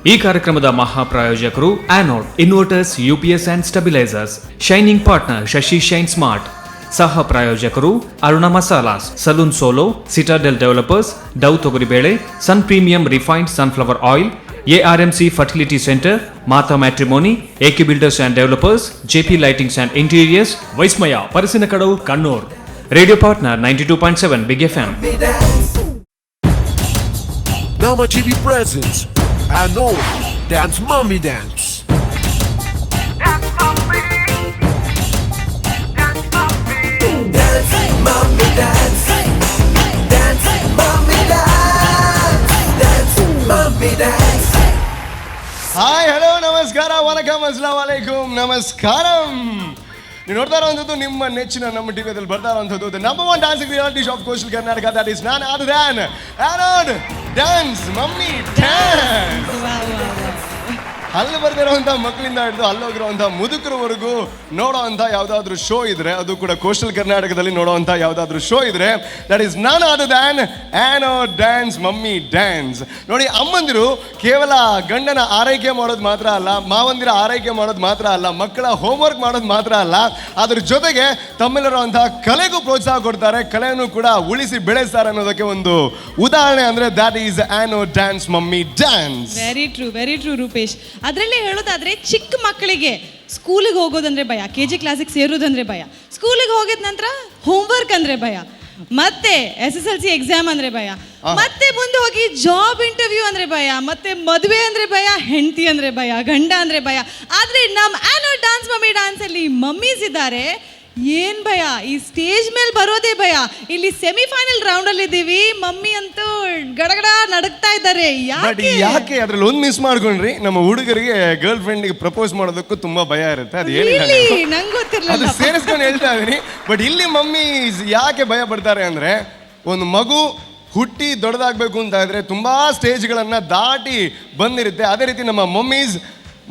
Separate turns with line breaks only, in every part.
ಈ ಕಾರ್ಯಕ್ರಮದ ಮಹಾಪ್ರಾಯೋಜಕರು Anode inverters, UPS and stabilisers. Shining partner Shashi shine smart. ಸಹ ಪ್ರಾಯೋಜಕರು Aruna masalas, salon solo, citadel developers, ಡವ್ ತೊಗರಿಬೇಳೆ, Sun premium refined sunflower oil, ARMC fertility centre, Mata matrimony, AK builders and developers, JP lightings and interiors, Vaismaya Parassinikadavu Kannur. Radio partner 92.7 big FM.
Nama TV presents Anod Dance Mommy Dance.
Dance mommy, dance mommy, dance mommy, dance mommy, dance.
Hi, hello, ನಮಸ್ಕಾರ, ವನಕಮ್, ಅಸ್ಸಲಾಮು ಅಲೈಕುಂ, ನಮಸ್ಕಾರಂ. ನೀವು ನೋಡ್ತಾ ಇರೋಂಥದ್ದು ನಿಮ್ಮ ನೆಚ್ಚಿನ ನಮ್ಮ ಟಿವಿಯಲ್ಲಿ ಬರ್ತಾ ಇರೋಂಥದ್ದು the number one dancing reality show of coastal Karnataka. That is none other than Anode dance mummy dance. ಅಲ್ಲಿ ಬರ್ದಿರೋಂಥ ಮಕ್ಕಳಿಂದ ಹಿಡಿದು ಅಲ್ಲೋಗಿರೋಂಥ ಮುದುಕರವರೆಗೂ ನೋಡೋ ಅಂಥ ಯಾವುದಾದ್ರೂ ಶೋ ಇದ್ರೆ, ಅದು ಕೂಡ ಕೋಸ್ಟಲ್ ಕರ್ನಾಟಕದಲ್ಲಿ ನೋಡೋ ಅಂಥ ಯಾವುದಾದ್ರೂ ಶೋ ಇದ್ರೆ, that is none other than Anode dance mummy dance. ನೋಡಿ, ಅಮ್ಮಂದಿರು ಕೇವಲ ಗಂಡನ ಆರೈಕೆ ಮಾಡೋದು ಮಾತ್ರ ಅಲ್ಲ, ಮಾವಂದಿರ ಆರೈಕೆ ಮಾಡೋದು ಮಾತ್ರ ಅಲ್ಲ, ಮಕ್ಕಳ ಹೋಮ್ವರ್ಕ್ ಮಾಡೋದು ಮಾತ್ರ ಅಲ್ಲ, ಅದ್ರ ಜೊತೆಗೆ ತಮ್ಮಲ್ಲಿರುವಂಥ ಕಲೆಗೂ ಪ್ರೋತ್ಸಾಹ ಕೊಡ್ತಾರೆ, ಕಲೆಯನ್ನು ಕೂಡ ಉಳಿಸಿ ಬೆಳೆಸ್ತಾರೆ ಅನ್ನೋದಕ್ಕೆ ಒಂದು ಉದಾಹರಣೆ ಅಂದ್ರೆ that is anode dance mummy dance.
Very true Rupesh. ಅದರಲ್ಲೇ ಹೇಳೋದಾದ್ರೆ ಚಿಕ್ಕ ಮಕ್ಕಳಿಗೆ ಸ್ಕೂಲಿಗೆ ಹೋಗೋದಂದ್ರೆ ಭಯ, KG ಕ್ಲಾಸಿಗೆ ಸೇರೋದಂದ್ರೆ ಭಯ, ಸ್ಕೂಲಿಗೆ ಹೋಗಿದ ನಂತರ ಹೋಮ್ವರ್ಕ್ ಅಂದ್ರೆ ಭಯ, ಮತ್ತೆ SSLC ಎಕ್ಸಾಮ್ ಅಂದ್ರೆ ಭಯ, ಮತ್ತೆ ಮುಂದೆ ಹೋಗಿ ಜಾಬ್ ಇಂಟರ್ವ್ಯೂ ಅಂದ್ರೆ ಭಯ, ಮತ್ತೆ ಮದುವೆ ಅಂದ್ರೆ ಭಯ, ಹೆಂಡತಿ ಅಂದ್ರೆ ಭಯ, ಗಂಡ ಅಂದ್ರೆ ಭಯ. ಆದ್ರೆ ನಮ್ಮ ಆನೋಡ್ ಡ್ಯಾನ್ಸ್ ಮಮ್ಮಿ ಡ್ಯಾನ್ಸ್ ಅಲ್ಲಿ ಮಮ್ಮೀಸ್ ಇದ್ದಾರೆ. ಏನ್ ಭಯ, ಈ ಸ್ಟೇಜ್ ಮೇಲೆ ಬರೋದೇ ಭಯ. ಇಲ್ಲಿ ಸೆಮಿಫೈನಲ್ ರೌಂಡ್ ಅಲ್ಲಿ ಇದ್ದೀವಿ, ಮಮ್ಮಿ ಅಂತೂ ಗಡಗಡ ನಡಕ್ತಾ ಇದ್ದಾರೆ.
ಯಾಕೆ ಅದ್ರಲ್ಲಿ ಒಂದು ಮಿಸ್ ಮಾಡ್ಕೊಂಡ್ರಿ? ನಮ್ಮ ಹುಡುಗರಿಗೆ ಗರ್ಲ್ ಫ್ರೆಂಡ್ಗೆ ಪ್ರಪೋಸ್ ಮಾಡೋದಕ್ಕೂ ತುಂಬಾ ಭಯ ಇರುತ್ತೆ. ಅದು
ನಂಗೆ ಗೊತ್ತಿರಲಿಲ್ಲ,
ಸೇರಿಸ್ಕೊಂಡು ಹೇಳ್ತಾ ಇದೀನಿ. ಬಟ್ ಇಲ್ಲಿ ಮಮ್ಮಿ ಯಾಕೆ ಭಯ ಪಡ್ತಾರೆ ಅಂದ್ರೆ, ಒಂದು ಮಗು ಹುಟ್ಟಿ ದೊಡ್ಡದಾಗಬೇಕು ಅಂತ ಇದ್ರೆ ತುಂಬಾ ಸ್ಟೇಜ್ಗಳನ್ನ ದಾಟಿ ಬಂದಿರುತ್ತೆ. ಅದೇ ರೀತಿ ನಮ್ಮ ಮಮ್ಮೀಸ್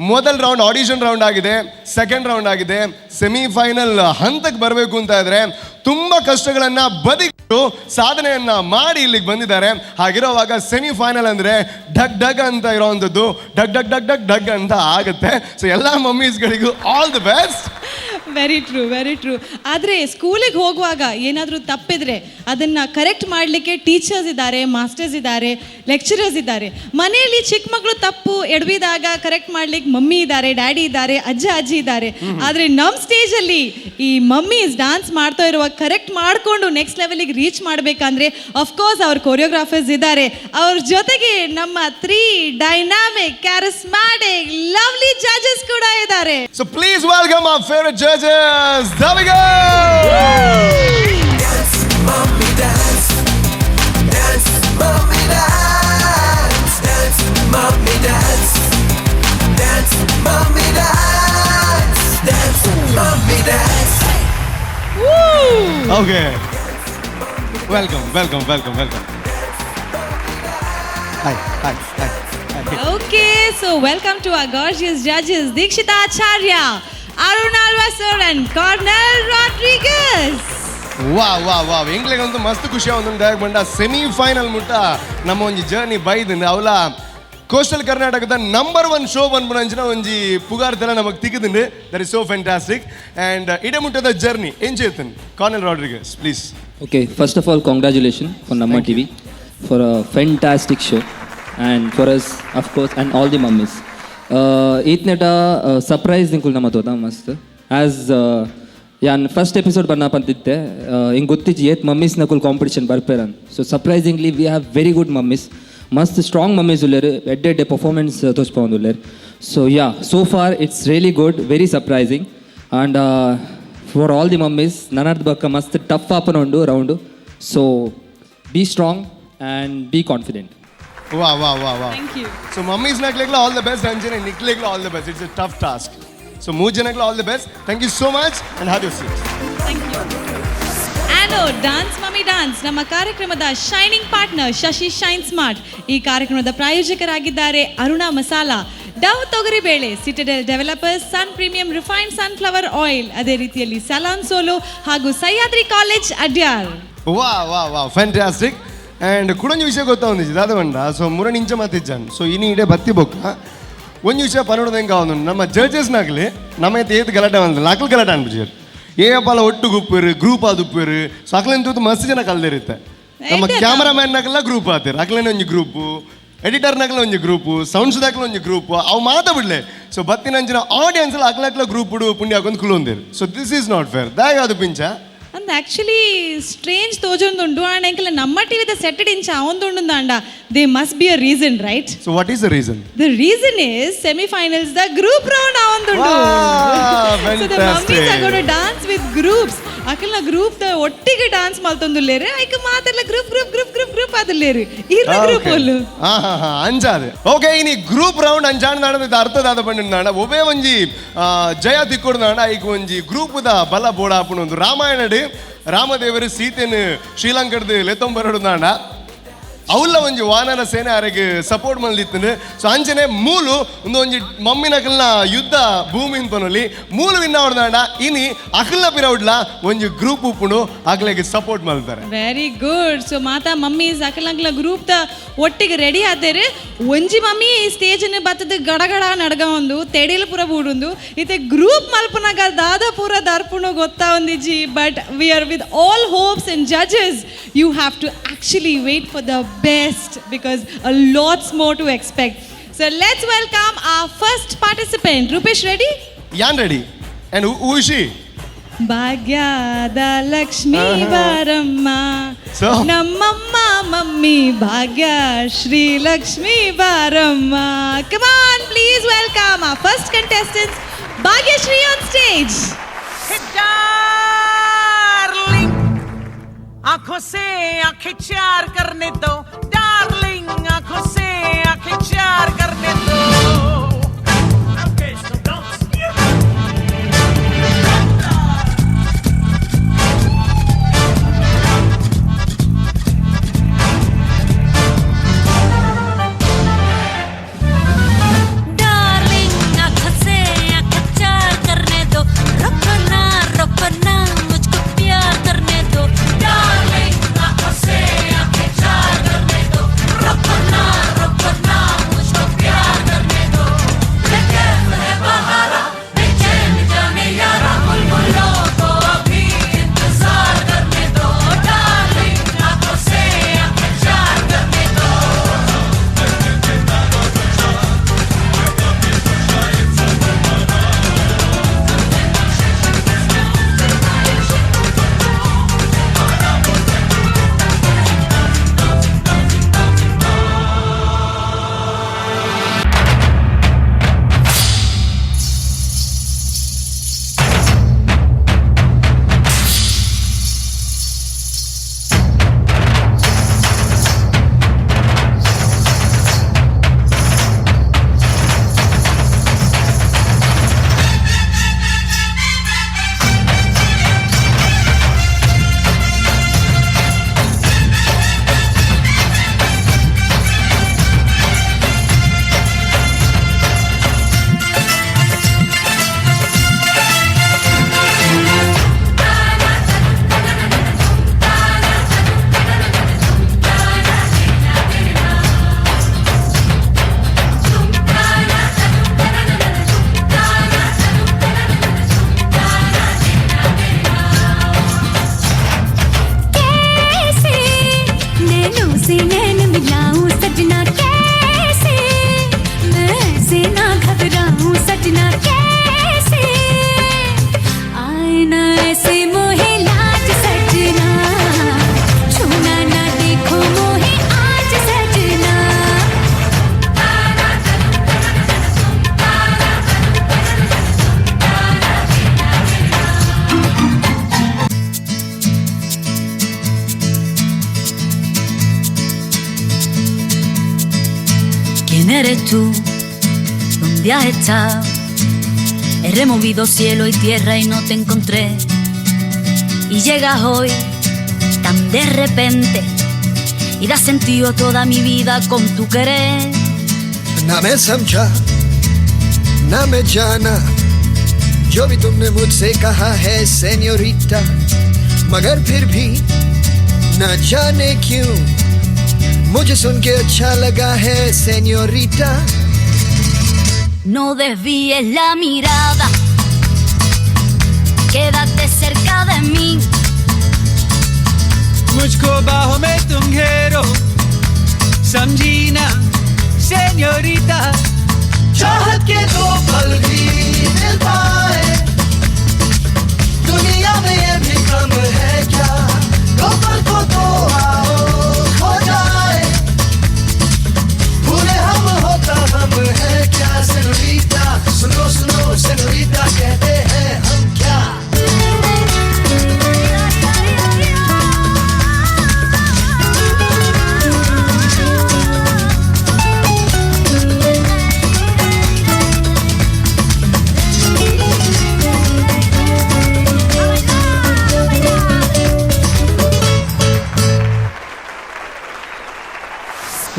ಮೊದಲ ರೌಂಡ್ ಆಡಿಷನ್ ರೌಂಡ್ ಆಗಿದೆ, ಸೆಕೆಂಡ್ ರೌಂಡ್ ಆಗಿದೆ, ಸೆಮಿಫೈನಲ್ ಹಂತಕ್ಕೆ ಬರಬೇಕು ಅಂತ ಇದ್ರೆ ತುಂಬ ಕಷ್ಟಗಳನ್ನು ಬದಿಗಿಟ್ಟು ಸಾಧನೆಯನ್ನ ಮಾಡಿ ಇಲ್ಲಿಗೆ ಬಂದಿದ್ದಾರೆ. ಹಾಗಿರೋವಾಗ ಸೆಮಿಫೈನಲ್ ಅಂದರೆ ಢಗ್ ಢಗ್ ಅಂತ ಇರೋವಂಥದ್ದು ಢಗ್ ಢಗ್ ಢಗ್ ಢಗ್ ಢಗ್ ಅಂತ ಆಗುತ್ತೆ. ಸೊ ಎಲ್ಲ ಮಮ್ಮೀಸ್ಗಳಿಗೂ all the best.
Very true. ಆದರೆ ಸ್ಕೂಲಿಗೆ ಹೋಗುವಾಗ ಏನಾದರೂ ತಪ್ಪಿದ್ರೆ ಅದನ್ನು ಕರೆಕ್ಟ್ ಮಾಡಲಿಕ್ಕೆ ಟೀಚರ್ಸ್ ಇದ್ದಾರೆ, ಮಾಸ್ಟರ್ಸ್ ಇದ್ದಾರೆ, ಲೆಕ್ಚರರ್ಸ್ ಇದ್ದಾರೆ. ಮನೆಯಲ್ಲಿ ಚಿಕ್ಕ ಮಕ್ಕಳು ತಪ್ಪು ಎಡವಿದಾಗ ಕರೆಕ್ಟ್ ಮಾಡ್ಲಿಕ್ಕೆ ಮಮ್ಮಿ ಇದ್ದಾರೆ, ಡ್ಯಾಡಿ ಇದ್ದಾರೆ, ಅಜ್ಜಿ ಇದ್ದಾರೆ. ಆದರೆ ನಮ್ಮ ಸ್ಟೇಜಲ್ಲಿ ಈ ಮಮ್ಮೀಸ್ ಡ್ಯಾನ್ಸ್ ಮಾಡ್ತಾ ಇರುವಾಗ ಕರೆಕ್ಟ್ ಮಾಡಿಕೊಂಡು ನೆಕ್ಸ್ಟ್ ಲೆವೆಲಿಗೆ ರೀಚ್ ಮಾಡಬೇಕಂದ್ರೆ ಅಫ್ಕೋರ್ಸ್ ಅವ್ರ ಕೊರಿಯೋಗ್ರಾಫರ್ಸ್ ಇದ್ದಾರೆ. ಅವ್ರ ಜೊತೆಗೆ ನಮ್ಮ 3 ಡೈನಾಮಿಕ್, ಕ್ಯಾರಿಸ್ಮ್ಯಾಟಿಕ್, ಲವ್ಲಿ ಜಡ್ಜಸ್ ಕೂಡ ಇದ್ದಾರೆ.
So please welcome our favorite judges. There we go.
Dance mommy dance, dance mommy dance, dance mommy dance, dance mommy dance, dance mommy dance.
Okay. Welcome. Hi.
Okay, so welcome to our gorgeous judges, Dikshita Acharya, Aruna Alvasar and Cornel Rodriguez.
Wow ಎಂಗ್ಲಿಗಂತೂ ಮಸ್ತ್ ಖುಷಿ ಒಂದು ಬಂಡ semifinal ಮುಟ್ಟ ನಮ್ಮ ಒಂಜಿ journey ಬೈದಿಂದ ಅವಲ ಕೋಸ್ಟಲ್ ಕರ್ನಾಟಕದ ನಂಬರ್ 1 ಶೋ ಬಂದ್ಬಿಡಂಚಿನ ಒಂಜಿ ಪುಗಾರ್ತೆಲ್ಲ ನಮಗೆ ತಿಕ್ಕಿದಿಂದ. That is so fantastic. And ಇಡೇ ಮುಟ್ಟದ ಜರ್ನಿ ಏನ್ Chetan Cornel Rodriguez, please.
Okay, first of all, congratulations for Namma TV for a fantastic show, and for us, of course, and all the mummies. Itneta surprise ನಿಂಕುಲ್ ನಮ್ಮ ತೋತ ಮಸ್ತ್. As ಯಾನ್ first episode ಬನ್ನಪಂತಿದ್ದೆ ಹಿಂಗೆ ಗೊತ್ತಿದ್ದು ಏತ್ ಮಮ್ಮೀಸ್ ನಕುಲ್ competition ಬರ್ಪೇರನ್. So surprisingly we have very good mummies, ಮಸ್ತ್ ಸ್ಟ್ರಾಂಗ್ ಮಮ್ಮೀಸ್ ಉಲ್ಲೇರು, ಎಡ್ಡೆ ಪರ್ಫಾರ್ಮೆನ್ಸ್ ತೋಚ್ಕೊಂಡು ಉಲ್ಲೇರು. So yeah, so for it's really good, very surprising. And for all the mummies ನನ್ನದು ಬಕ್ಕ ಮಸ್ತ್ ಟಫ್ ಆಪನುಂಡು round. So be strong and be confident.
Wow.
Thank you.
So mummies ನಕ್ಲೆಗ್ಲ ಆಲ್ ದ ಬೆಸ್ಟ್, ಅಂಜನೆ ನಿಕ್ಲೆಗ್ಲ all the best. It's a tough task. So 3 ಜನಗ್ಲ all the best. Thank you so much and have your seat.
Thank you. Anod dance mummy dance ನಮ್ಮ ಕಾರ್ಯಕ್ರಮದ shining partner Shashi shine smart. ಈ ಕಾರ್ಯಕ್ರಮದ ಪ್ರಾಯೋಜಕರಾಗಿದ್ದಾರೆ Aruna Masala, Dove ತೊಗರಿಬೇಳೆ, Citadel developers, Sun premium refined sunflower oil, ಅದೇ ರೀತಿಯಲ್ಲಿ salon solo ಹಾಗೂ Sahyadri college Adyar.
Wow fantastic. And ಕುಡೊಂಜಿ ವಿಷಯ ಗೊತ್ತಾವಂದಿಜ್ಜಿ ದಾದ ಬಂಡ ಸೊ ಮುರನಿ ಇಂಚ ಮಾತಿಜ್ಜಾನ್ ಸೊ ಇನಿ ಇಡೆ ಬತ್ತಿ ಬೊಕ್ಕ ಒಂಜಿ ವಿಷಯ ಪನೋಡದಂಗೆ ಕಾವಂದು ನಮ್ಮ ಜಡ್ಜಸ್ನಾಗ್ಲಿ ನಮ್ಮ ಏತ್ ಗಲಾಟೆ ಬಂದಿಲ್ಲ ನಾಲ್ಕು ಗಲಾಟೆ ಅನ್ಬಿಟ್ಟಿದ್ದಾರೆ ಏಪಲ ಒಟ್ಟು ಗುಪ್ಪರು ಗ್ರೂಪ್ ಆದುಪ್ಪರು ಸೊ ಅಕ್ಲೆಂತ ಮಸ್ತ್ ಜನ ಕಲ್ದಿರುತ್ತೆ ನಮ್ಮ ಕ್ಯಾಮರಾಮ್ಯಾನ್ನಾಗೆಲ್ಲ ಗ್ರೂಪ್ ಆತಾರೆ ಅಕ್ಲೇನೆ ಒಂಜಿ ಗ್ರೂಪು ಎಡಿಟರ್ನಾಗಲ ಒಂಜಿ ಗ್ರೂಪು ಸೌಂಡ್ಸ್ದಾಗಲ ಒಂಜಿ ಗ್ರೂಪು ಅವು ಮಾತಾಡ್ಬಿಡ್ಲೆ ಸೊ ಬತ್ತಿನಂಚಿನ ಆಡಿಯನ್ಸ್ ಎಲ್ಲ ಅಕ್ಲಕ್ಲ ಗ್ರೂಪ್ ಪುಣ್ಯ ಹಾಕೊಂಡು ಕುಲೊಂದಿರು so this is not fair ದಾಗ ಅದು ಪಿಂಚ
ಅಂದ್ ಆಕ್ಚುಲಿ ಸ್ಟ್ರೇಂಜ್ ತೋಜೊಂದುಂಡು ಆಂಡ ಎಂಕಲ ನಮ್ಮ ಟಿವಿದ ಸೆಟ್ಟೆಡ್ ಇಂಚ ಅವೊಂದುಂಡು ಅಂಡ they must be a reason right
so what is the reason
the reason is semifinals the group round ಅವೊಂದುಂಡು so the mummies are gonna dance with groups ಅಕಲ್ನ ಗ್ರೂಪ್ ದ ಒಟ್ಟಿಗೆ ಡಾನ್ಸ್ ಮಲ್ತೊಂದುಲ್ಲೇರು ಐಕ ಮಾತೆಲ್ಲ group group group group group ಆದುಲ್ಲೇರು ಇರ್ನ group ಒಲ್ಲು
ಅಂಜಾದೆ ಓಕೆ ಇನಿ ಗ್ರೂಪ್ ರೌಂಡ್ ಅಂಜಾಣ ನಾಡದ ಅರ್ಥದಾದ ಪಂಡಿನ ನಾಡ ಒಬ್ಬೇ ಒಂಜಿ ಜಯ ತಿಕ್ಕೊಡು ನಾಡ ಐಕ ಒಂಜಿ ಗ್ರೂಪ್ ದ ಬಲ ಬೋಡ ಆಪುನ ಒಂದು ರಾಮಾಯಣಡ್ ರಾಮದೇವರು ಸೀತೆನು ಶ್ರೀಲಂಕಡ್ದು ಲೆತ್ತೊಂಬರಡು ನಾಡ ಅವಲ್ಲ ಒಂಜಿ ವಾನರ ಸೇನೆ ಅರೆಗೆ ಸಪೋರ್ಟ್ ಮಲ್ದಿತ್ತು ಸೊ ಅಂಚನೆ ಮೂಲು ಒಂದೊಂಜಿ ಮಮ್ಮಿನಕಲ್ನ ಯುದ್ಧ ಭೂಮಿ ಪನೊಲಿ ಮೂಲು ವಿನ್ನ ಹೊಡ್ದಾಂಡ ಇನಿ ಅಕಲ್ನ ಪಿರೌಡ್ಲ ಒಂಜಿ ಗ್ರೂಪ್ ಉಪ್ಪುಂಡು ಅಕ್ಲೆಗೆ ಸಪೋರ್ಟ್ ಮಲ್ತಾರೆ
ವೆರಿ ಗುಡ್ ಸೊ ಮಾತಾ ಮಮ್ಮೀಸ್ ಅಕಲ್ನಕ್ಲ ಗ್ರೂಪ್ ದ ಒಟ್ಟಿಗೆ ರೆಡಿ ಆದೇರು ಒಂಜಿ ಮಮ್ಮಿ ಈ ಸ್ಟೇಜ್ನ ಬತ್ತದ ಗಡಗಡ ನಡ್ಗ ಒಂದು ತೆಡಿಲು ಪೂರ ಬೂಡುಂದು ಇತ್ತೆ ಗ್ರೂಪ್ ಮಲ್ಪನಾಗ ದಾದ ಪೂರ ದರ್ಪುಣು ಗೊತ್ತಾ ಒಂದಿಜ್ಜಿ but we are with all hopes and judges you have to actually wait for the best because a lots more to expect. So let's welcome our first participant. Rupesh, ready?
Yan ready. And who is she?
ಭಾಗ್ಯದ ಲಕ್ಷ್ಮೀ ಬಾರಮ್ಮ
So?
ನಮ್ಮಮ್ಮ mummy ಭಾಗ್ಯ ಶ್ರೀ ಲಕ್ಷ್ಮೀ ಬಾರಮ್ಮ. Come on, please welcome our first contestants, Bhagyashree on stage.
Darling आंखों से आंखें चार करने दो darling आंखों से आंखें चार करने दो
डार्लिंग आंखों से आंखें चार करने दो रुको ना मुझको प्यार करने दो डार्लिंग आंखों से आंखें चार करने दो रुको ना मुझको प्यार करने दो लेके है बहारा बेचैन जाने यारा बुलबुलों को अभी इंतजार करने दो डार्लिंग आंखों से आंखें चार करने दो कैसे नैनों से नैन मिलाऊं सजना कैसे मैं से ना घबराऊं सजना कैसे आए ना ऐसे मोहे लाज सजना छूना ना देखो मोहे आज सजना
¿Quién eres tú? ¿Dónde has estado? He removido cielo y tierra y no te encontré. Y llegas hoy tan de repente y das sentido a toda mi vida con tu querer.
ना मैं समझा ना मैं जाना जो भी तुमने मुझसे कहा है सेन्योरिटा मगर फिर भी न जाने क्यों मुझे सुन के अच्छा लगा है señorita.
No desvíes la mirada, quédate cerca de mí.
मुझको बाहों में तुम घेरो, समझी ना सेñorita.
चाहत के दो पल भी मिल पाए, दुनिया में ये भी कम है क्या, दो पल को तो आओ खो जाए, भूले हम होता हम है क्या सेनोरिटा, सुनो सुनो सेनोरिटा कहते हैं हम क्या.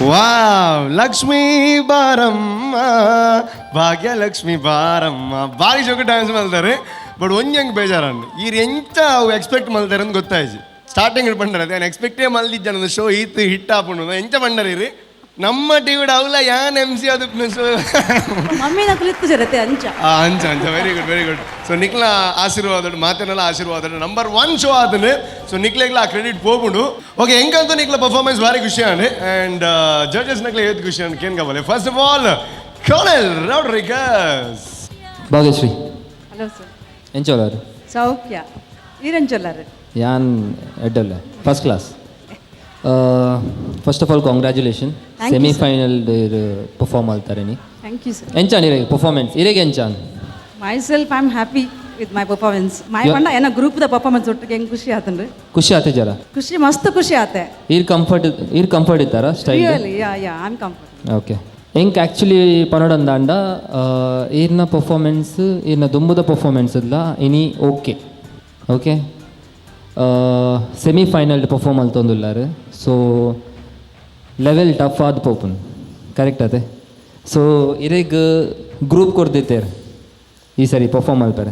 ವಾವ್, ಲಕ್ಷ್ಮೀ ಬಾರಮ್ಮ, ಭಾಗ್ಯಲಕ್ಷ್ಮಿ ಬಾರಮ್ಮ, ಭಾರಿ ಜೋಗ ಡ್ಯಾನ್ಸ್ ಮಲ್ತಾರೆ. ಬಟ್ ಒಂಜಂಗೆ ಬೇಜಾರನ್ನು ಈರು ಎಂತ ಅವು ಎಕ್ಸ್ಪೆಕ್ಟ್ ಮಲ್ತಾರೆ ಅಂತ ಗೊತ್ತಾಯ್ತು. ಸ್ಟಾರ್ಟಿಂಗ್ ಬಂದರೆ ಅದೇ ಎಕ್ಸ್ಪೆಕ್ಟೇ ಮಲ್ದಿದ್ದ ಒಂದು ಶೋ ಈತು ಹಿಟ್ ಹಾಕೊಂಡು ಎಂತ ಬಂಡರಿ ರೀ ನಮ್ಮ ಟಿವಿಡ್ ಅವಲ ಯಾನ್ MC ಅದು ಶೋ
ಮಮ್ಮಿನ ಕುಳಿತು ಜರತೆ ಅಂಚ
ಅಂಚ ಅಂಚ very good very good. So ನಿಕ್ಲ ಆಶೀರ್ವಾದ ಮಾತೇನೆಲ್ಲ ಆಶೀರ್ವಾದ ನಂಬರ್ 1 ಶೋ ಆದನೆ. ಸೊ ನಿಕ್ಲೆಗ್ಲ ಆ ಕ್ರೆಡಿಟ್ ಹೋಗ್ಬಿಡು. ಓಕೆ ಹೆಂಗಂತೂ ನಿಕ್ಲ ಪರ್ಫಾರ್ಮೆನ್ಸ್ ಭಾರಿ ಖುಷಿ ಆನೆ ಆ್ಯಂಡ್ ಜಡ್ಜಸ್ ನಕ್ಲೆ ಏತ್ ಖುಷಿ ಆನೆ ಕೇನ್ ಕಾವಲೆ. First of all Cornel Rodriguez.
Bhagyashree
hello sir.
ಎಂಚೋಲಾರು
ಸೌಖ್ಯ ಈರಂಚೊಲ್ಲಾರು
ಯಾನ್ ಎಡ್ಡಲ್ಲ first class. First of all congratulation.
Thank you,
semifinal perform ಮಾಡ್ತಾರೆ ನೀ
ಥ್ಯಾಂಕ್ ಯು ಸರ್.
ಎಂಚಾನ್ ಇರೇಗೆ ಪರ್ಫಾರ್ಮೆನ್ಸ್ ಇರೇಗೆ ಎಂಚಾನ್
myself I am happy with my performance. My
Yeah.
ಪಂಡ ಏನ ಗ್ರೂಪ್ದ ಪರ್ಫಾರ್ಮೆನ್ಸ್ ಒಟ್ಟಿಗೆ ಹೆಂಗೆ ಖುಷಿ ಆತನ್ರಿ.
ಖುಷಿ ಆತೆ ಜರ
ಖುಷಿ ಮಸ್ತ್ ಖುಷಿ ಆತೆ
ಈರ್ ಕಂಫರ್ಟ್ ಇತ್ತಾರ style
really yeah yeah I am comfort.
Okay ಹೆಂಗೆ ಆ್ಯಕ್ಚುಲಿ ಪನ್ನಡಂದಾಂಡ ಈರ್ನ ಪರ್ಫಾರ್ಮೆನ್ಸ್ ಈರ್ನ ದುಂಬುದ ಪರ್ಫಾರ್ಮೆನ್ಸ್ ಇಲ್ಲ ಇನಿ ಓಕೆ ಓಕೆ ಸೆಮಿಫೈನಲ್ ಪರ್ಫಾರ್ಮ್ ಅಲ್ತೊಂದುಲ್ಲಾರು. ಸೊ ಲೆವೆಲ್ ಟಫ್ ಆದ ಪೋಪನ್ ಕರೆಕ್ಟ್ ಅದೇ. ಸೊ ಇರೇಗ ಗ್ರೂಪ್ ಕೊಡ್ದಿತ್ತೇರು ಈ ಸರಿ ಪರ್ಫಾರ್ಮ್ ಮಲ್ತಾರೆ.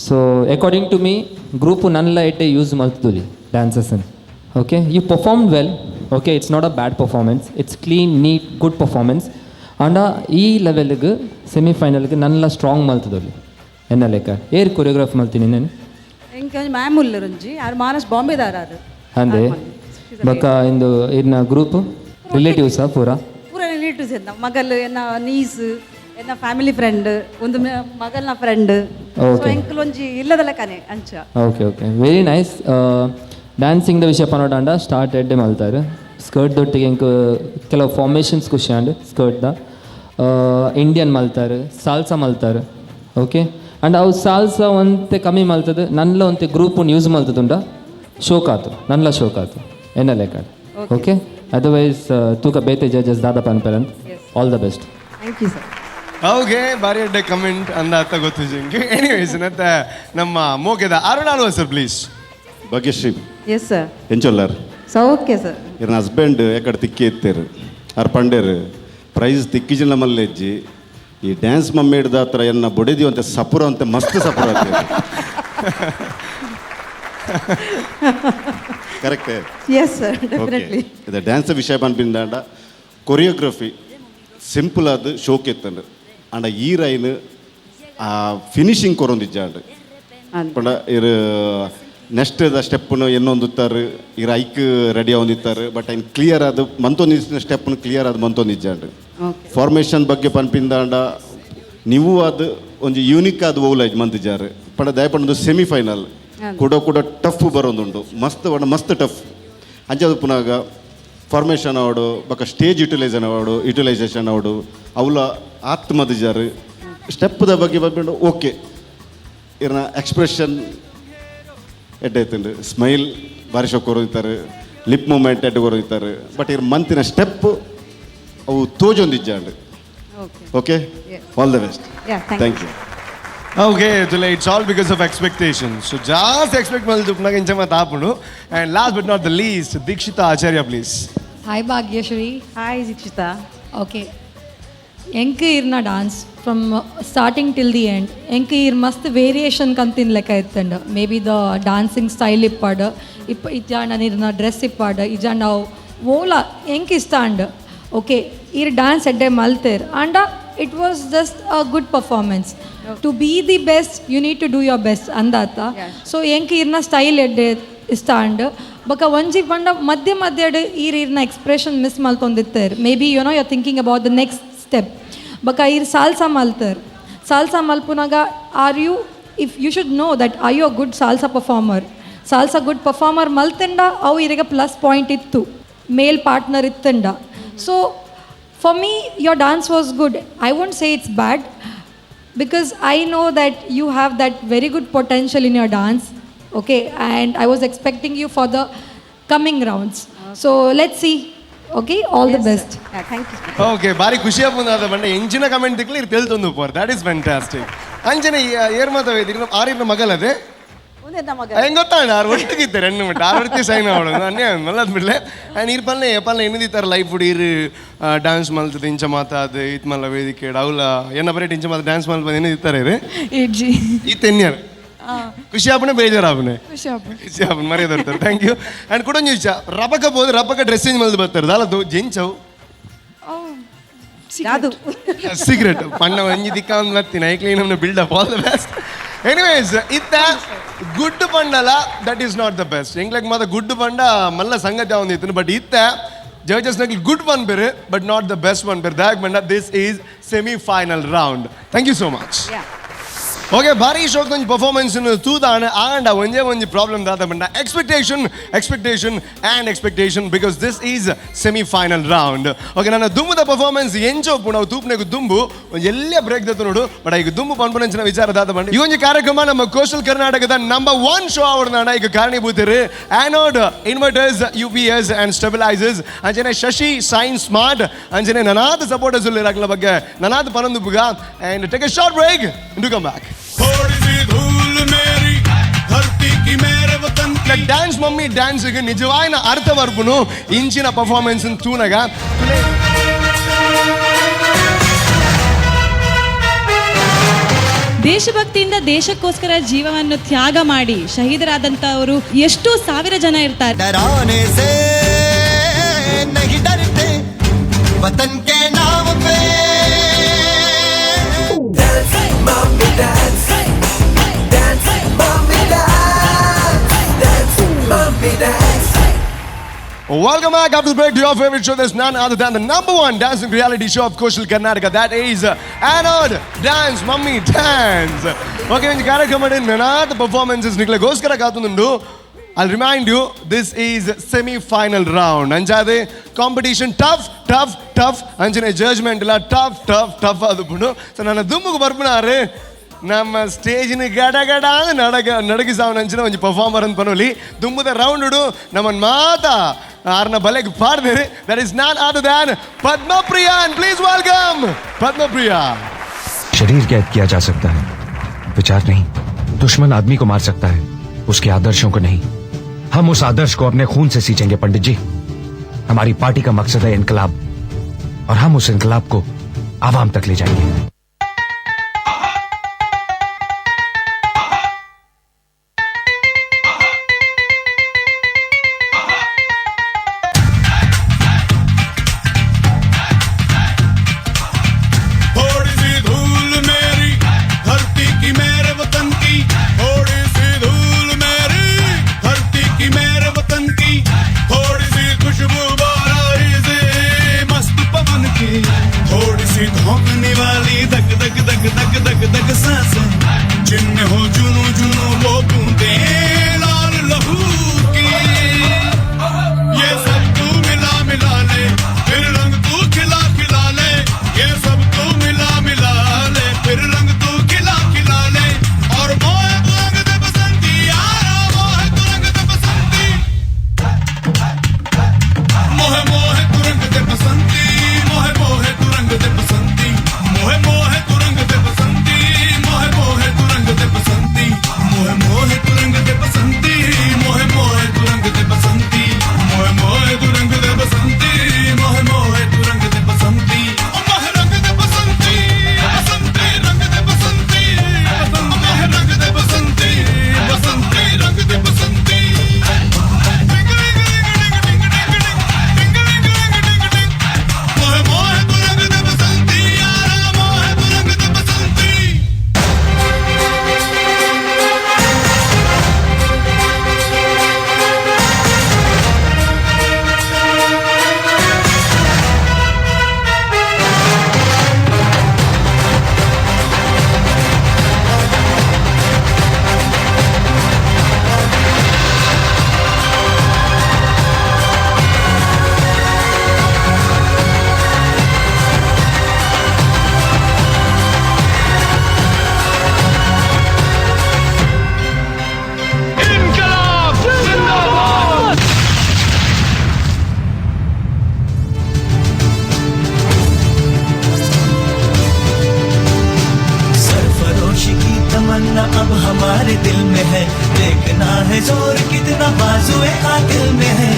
So according to me group ನನ್ಲ ಇಟ್ಟೆ ಯೂಸ್ ಮಲ್ತದುಲಿ ಡ್ಯಾನ್ಸಸ್ಸನ್ನು. Okay you performed well. Okay it's not a bad performance, it's clean neat good performance. ಅಂಡ ಈ ಲೆವೆಲ್ಗೆ ಸೆಮಿಫೈನಲ್ಗೆ ನನ್ಲ ಸ್ಟ್ರಾಂಗ್ ಮಲ್ತದಲ್ಲಿ ಎನ್ನ ಲೆಕ್ಕ ಏರ್ ಕೊರಿಯೋಗ್ರಾಫ್ ಮಲ್ತೀನಿ ನಾನು
ಹೆಂಗೆ ಮ್ಯಾಮುಲ್ಲ ರುಂಜಿ ಯಾರು ಮಹಾರಾಷ್ಟ್ರ ಬಾಂಬೆದಾರ ಅದು
ಅಂದೆ ಬಕ್ಕ ಇಂದು ಇನ್ನ ಗ್ರೂಪ್ ರಿಲೇಟಿವ್ಸಾ ಪೂರ
ಪೂರ ರಿಲೇಟಿವ್ಸ್ ಎನ್ನ ಮಗಲ್ ಎನ್ನ ನೀಸ್ ಎನ್ನ ಫ್ಯಾಮಿಲಿ ಫ್ರೆಂಡ್ ಒಂದು ಮಗಲ್ನ ಫ್ರೆಂಡ್.
Okay.
ಎಂಕಲ್ ಒಂಜಿ ಇಲ್ಲದಲ್ಲ ಕನೆ ಅಂಚ.
Okay okay very nice. ಡ್ಯಾನ್ಸಿಂಗ್ದ ವಿಷಯ ಪನ್ನೋಡಾಂಡ ಸ್ಟಾರ್ಟ್ ಎಡ್ಡೆ ಮಲ್ತಾರೆ. ಸ್ಕರ್ಟ್ದೊಟ್ಟಿಗೆ ಇಂಕ ಕೆಲವು ಫಾರ್ಮೇಷನ್ಸ್ ಖುಷಿ ಆಂಡ್ ಸ್ಕರ್ಟ್ದ ಇಂಡಿಯನ್ ಮಲ್ತಾರೆ, ಸಾಲ್ಸಾ ಮಲ್ತಾರೆ. ಓಕೆ ಆ್ಯಂಡ್ ಅವು ಸಾಲ್ಸಾ ಒಂತೆ ಕಮ್ಮಿ ಮಲ್ತದೆ ನನ್ಲ ಒಂತೆ ಗ್ರೂಪನ್ನು ಯೂಸ್ ಮಲ್ತದುಂಡ ಶೋಕ್ ಆತು ನನ್ಲ ಶೋಕ್ ಆತು ಎನ್ನ ಲೆಕ್ಕ. ಓಕೆ ಅದರ್ವೈಸ್ ತೂಕ ಬೇತೆ ಜಜಸ್ ದಾದಾ ಪನ್ಪರಂತ್ all the best.
Thank you sir.
Okay ಬಾರಿ ಅಡ್ಡೆ ಕಮೆಂಟ್ ಅಂದ ಅತ್ತ ಗೊತ್ತು ಜಿಂಗೆ. ಎನಿವೇಸ್ ನತ್ತ ನಮ್ಮ ಮೋಕೆದ ಅರುಣಾಲ್ವ sir please.
Bhagyashree
yes sir.
ಎಂಚೊಲ್ಲಾರ್
ಸೌಖ್ಯ ಸರ್.
ಇರ್ನ ಹಸ್ಬೆಂಡ್ ಎಕಡೆ ತಿಕ್ಕಿ ಎತ್ತೇರು ಅವ್ರ ಪಂಡೇರು ಪ್ರೈಸ್ ತಿಕ್ಕಿಜಿನ ಮಲ್ಲೆಜ್ಜಿ ಈ ಡ್ಯಾನ್ಸ್ ಮಮ್ಮಿ ಹಿಡ್ದ ಹತ್ರ ಎನ್ನ ಬೊಡೆದಿ ಅಂತೆ ಸಪುರ ಅಂತೆ ಮಸ್ತ್ ಸಪುರ ಆಗ್ತದೆ ಕರೆಕ್ಟೇ.
Yes sir definitely.
ಇದು ಡ್ಯಾನ್ಸ್ ವಿಷಯ ಬಂದ್ಬಿಂದಾಂಡ ಕೊರಿಯೋಗ್ರಫಿ ಸಿಂಪಲ್ ಅದು ಶೋಕ್ ಎತ್ತಂಡು ಅಂಡ ಈ ರೈನ್ ಆ ಫಿನಿಶಿಂಗ್ ಕೊರೊಂದಿಜ್ಜಾಂಡು ಪಂಡ ಇರು ನೆಕ್ಸ್ಟ್ ಸ್ಟೆಪ್ಪನ್ನು ಎನ್ನೊಂದುತ್ತಾರೆ ಇರ ಐಕ್ ರೆಡಿ ಆಗೊಂದಿತ್ತಾರೆ. ಬಟ್ ಐನ್ ಕ್ಲಿಯರ್ ಅದು ಮಂತೊಂದು ಸ್ಟೆಪ್ನು ಕ್ಲಿಯರ್ ಅದು ಮಂತೊಂದು ಇಜ್ಜಾಂಡು. ಫಾರ್ಮೇಷನ್ ಬಗ್ಗೆ ಪನ್ಪಿಂದಾಂಡ ನೀವು ಅದು ಒಂದು ಯೂನಿಕ್ ಆದ ಓಲೈಜ್ ಮಂತಿಜಾರು ಪಂಡ ದಯಪಂಡು ಸೆಮಿಫೈನಲ್ ಕೂಡ ಟಫ್ ಬರೋದುಂಡು ಮಸ್ತ್ ಟಫ್ ಅಂಚದು ಪುನಾಗ ಫಾರ್ಮೇಷನ್ ಅವಾರ್ಡು ಬಕ್ಕ ಸ್ಟೇಜ್ ಯುಟಿಲೈಸೇಷನ್ ಅವಾರ್ಡು ಅವಲ ಆತ್ಮದಿಜಾರು ಸ್ಟೆಪ್ದ ಬಗ್ಗೆ ಬಂದ್ಬಿಟ್ಟು ಓಕೆ ಇರ್ನ ಎಕ್ಸ್ಪ್ರೆಷನ್ ಎಡ್ಡೈತಂಡು ಸ್ಮೈಲ್ ಭಾರಿ ಶೋಕ್ ಕೊರದಿತ್ತಾರೆ, ಲಿಪ್ ಮೂಮೆಂಟ್ ಎಡ್ಡು ಕೊರದಿತ್ತಾರೆ. ಬಟ್ ಇರ್ ಮಂತಿನ ಸ್ಟೆಪ್ ಅವು ತೋಜೊಂದಿಜ್ಜಾಂಡು. Okay all the best. Thank you.
Okay ತುಲೆ it's all because of expectations. So ಜಾಸ್ತಿ ಎಕ್ಸ್ಪೆಕ್ಟ್ ಮಾಡಿದ್ದು ಪುನಃ ಇಂಚ ಮತ್ತೆ ಆಪುಡು. And last but not the least Dikshita Acharya please.
Hi Bhagyashree.
Hi Dikshita.
Okay ಎಂಕೆ ಇರ್ನ dance from starting till the end ಎಂಕೆ ಇರ್ ಮಸ್ತ್ ವೇರಿಯೇಷನ್ ಕಂತಿನ ಲೆಕ್ಕ ಇತ್ತಂಡು. Maybe the dancing style ಇಪ್ಪಾಡು ಇಜ್ಜಾಂಡ ಇರ್ನ ಡ್ರೆಸ್ ಇಪ್ಪಾಡು ಇಜ್ಜಾಂಡ ನಾವು ಓಲ ಹೆಂಗೆ ಇಷ್ಟ ಅಂಡ್ ಓಕೆ ಈ ಡ್ಯಾನ್ಸ್ ಎಡ್ಡೆ ಮಲ್ತೇರ್ ಅಂಡ it was just a good performance to be the best you need to do your best ಅಂದಾತ ಸೊ ಹೆಂಗೆ ಇರ್ನ ಸ್ಟೈಲ್ ಎಡ್ಡೆ ಇಷ್ಟ ಅಂಡ್ ಬೊಕ ಒಂಜಿ ಪಂಡ ಮಧ್ಯ ಮಧ್ಯಡ್ ಈರ್ನ ಎಕ್ಸ್ಪ್ರೆಷನ್ ಮಿಸ್ ಮಲ್ತೊಂದಿತ್ತೇರ್ maybe you know you are thinking about the next step ಬೊಕ ಸಾಲ್ಸಾ ಮಲ್ತೇರ್ ಸಾಲ್ಸಾ ಮಲ್ಪುನಾಗ are you if you should know that are you a good salsa performer salsa good performer ಮಲ್ತೆಂಡ ಅವು ಇರಿಗೆ plus point ಇತ್ತು male partner ಇತ್ತಂಡ so for me your dance was good I won't say it's bad because I know that you have that very good potential in your dance okay, and I was expecting you for the coming rounds. So let's see. Okay, all the best.
Yeah, thank you.
Okay, ಬಾರಿ ಖುಷಿ ಆಪುಂದಾದ ಬಂಡೆ ಎಂಚಿನ comment ದಿಕ್ಲಿ ಇರ್ ತೆಲ್ತೊಂದು ಪೋರ್ that is fantastic ಅಂಜನೆ ಏರ್ ಮಾತಾವೇದಿ ಆರಿನ ಮಗಲದೆ
ಒಂದೇ ಮಗ
ಹೆಂಗ್ ಗೊತ್ತಾಣ ಆರು ಒಟ್ಟಿಗಿತ್ತೆ రెండు ಮಿನಿಟ್ ಆರು ಹೊರತಿ ಸೈನ್ ಮಾಡೋದು ಅನ್ನೇ ಮಲ್ಲದ್ ಬಿಡ್ಲೆ ಆ್ಯಂಡ್ ಇರ್ ಪಲ್ಲೆ ಎನ್ನದಿತ್ತಾರೆ ಲೈಫ್ ಹುಡಿ ಇರು ಡ್ಯಾನ್ಸ್ ಮಲ್ತದ ಇಂಚ ಮಾತಾದ ಇತ್ ಮಲ್ಲ ವೇದಿಕೆ ಅವಲ ಎನ್ನ ಬರೇಟ್ ಇಂಚ ಮಾತ ಡ್ಯಾನ್ಸ್ ಮಲ್ಪದ ಎನ್ನದಿತ್ತಾರೆ ಇರು ಈ ತೆನ್ಯರ್ ಖುಷಿ ಆಪನೆ ಬೇಜಾರಾಪನೆ ಖುಷಿ ಆಪನೆ ಮರ್ಯಾದ ಬರ್ತಾರೆ ಥ್ಯಾಂಕ್ ಯು ಆ್ಯಂಡ್ ಕೊಡೊಂದು ವಿಷಯ ರಬಕ ಬೋದು ರಬಕ ಡ್ರೆಸ್ ಚೇಂಜ್ ಮಲ್ದು ಬರ್ತಾರೆ ಅಲ್ಲ ಜೆಂಚವು
ಅದು
ಸೀಕ್ರೆಟ್ ಪಣ್ಣ ಒಂಜಿ ದಿಕ್ಕ ಒಂದು ಬರ್ತೀನಿ ಐಕ್ಲಿ ನಮ್ಮನ್ನ buildup all the best anyways ಇತ್ತ ಗುಡ್ ಪಂಡಲ that is not the best ಎಂಗ್ಲಕ್ ಮಾತ್ರ ಗುಡ್ ಪಂಡ ಮಲ್ಲ ಸಂಗತಿ ಒಂದಿತ್ತು ಬಟ್ ಇತ್ತ ಜಡ್ಜಸ್ ನಗ್ಲಿ ಗುಡ್ ಒನ್ ಬೇರೆ but not the best one ಬೇರೆ ದಾಗ್ ಬಂಡ this is semi final round thank you so much okay ಭಾರಿ ಶೋಕ್ ಒಂದು ಪರ್ಫಾರ್ಮೆನ್ಸ್ ತೂದಾಣ ಆಂಡ ಒಂದೇ ಪ್ರಾಬ್ಲಮ್ ದಾದ ಬಂಡ expectation and expectation because this is semi final round okay ನನ್ನ ದುಂಬುದ ಪರ್ಫಾರ್ಮೆನ್ಸ್ ಎಂಚೋಪು ನಾವು ತೂಪ್ನೆಗೂ ದುಂಬು ಎಲ್ಲೇ ಬ್ರೇಕ್ ದತ್ತು ನೋಡು ಬಟ್ ಈಗ ದುಂಬು ಪನ್ಪುನಂಚಿನ ವಿಚಾರ ದಾದ ಬಂಡ ಈ ಒಂದು ಕಾರ್ಯಕ್ರಮ ನಮ್ಮ ಕೋಸ್ಟಲ್ ಕರ್ನಾಟಕದ ನಂಬರ್ 1 ಶೋ ಆವಡ್ದಾಣ ಈಗ ಕಾರಣೀಭೂತರು Anod inverters UPS and stabilisers ಅಂಜನೆ ಶಶಿ ಸೈನ್ಸ್ ಸ್ಮಾರ್ಟ್ ಅಂಜನೆ ನನಾದ ಸಪೋರ್ಟರ್ಸ್ ಇರಕ್ಲ ಬಗ್ಗೆ ನನಾದ ಪನೊಂದು ಬುಗ and take a short break to come back dance mummy ಡ್ಯಾನ್ಸ್ಗೆ ನಿಜವಾಯಿನ ಅರ್ಥವರ್ಪುನು ಇಂಚಿನ ಪರ್ಫಾರ್ಮೆನ್ಸ್ ತೂನಗ
ದೇಶಭಕ್ತಿಯಿಂದ ದೇಶಕ್ಕೋಸ್ಕರ ಜೀವವನ್ನು ತ್ಯಾಗ ಮಾಡಿ ಶಹೀದರಾದಂತವರು ಎಷ್ಟು ಸಾವಿರ ಜನ ಇರ್ತಾರೆ
Welcome back after the break to your favorite show. There's none other than the number 1 dancing reality show of Coastal Karnataka. That is Anod Dance Mummy Dance. Okay, in the ಕಾರ್ಯಕ್ರಮ ನನಾದ ಪರ್ಫಾರ್ಮೆನ್ಸಸ್ ನಿಕ್ಲೆ ಗೋಸ್ಕರ ಕಾತುಂಡು. I'll remind you, this is semi-final round. Anjade competition tough. Anjane judgment la tough adu pundu. So nana dummugu barpunare. ನಮ್ಮ ಸ್ಟೇಜಿನ ಗಡ ನಡಗಿ ಸಾವನಂಚಿನ ಒಂದು performer ಅಂತ ಪನೋಲಿ ದುಂಬುದ round ನಮ್ಮನ್ನು ಮಾತಾ ಆರ್ನ ಬಲೆಗೆ ಪಾಡ್ದೇರಿ that is not other than Padmapriya please welcome Padmapriya
शरीर कैद किया जा सकता है, विचार नहीं। दुश्मन आदमी को मार सकता है, उसके आदर्शों को नहीं। हम उस आदर्श को अपने खून से सींचेंगे पंडित जी। हमारी पार्टी का मकसद है इनकलाब, और हम उस इनकलाब को आवाम तक ले जाएंगे।
धोंकने वाली हमारे दिल में है, देखना है जोर कितना बाजुए कातिल में है।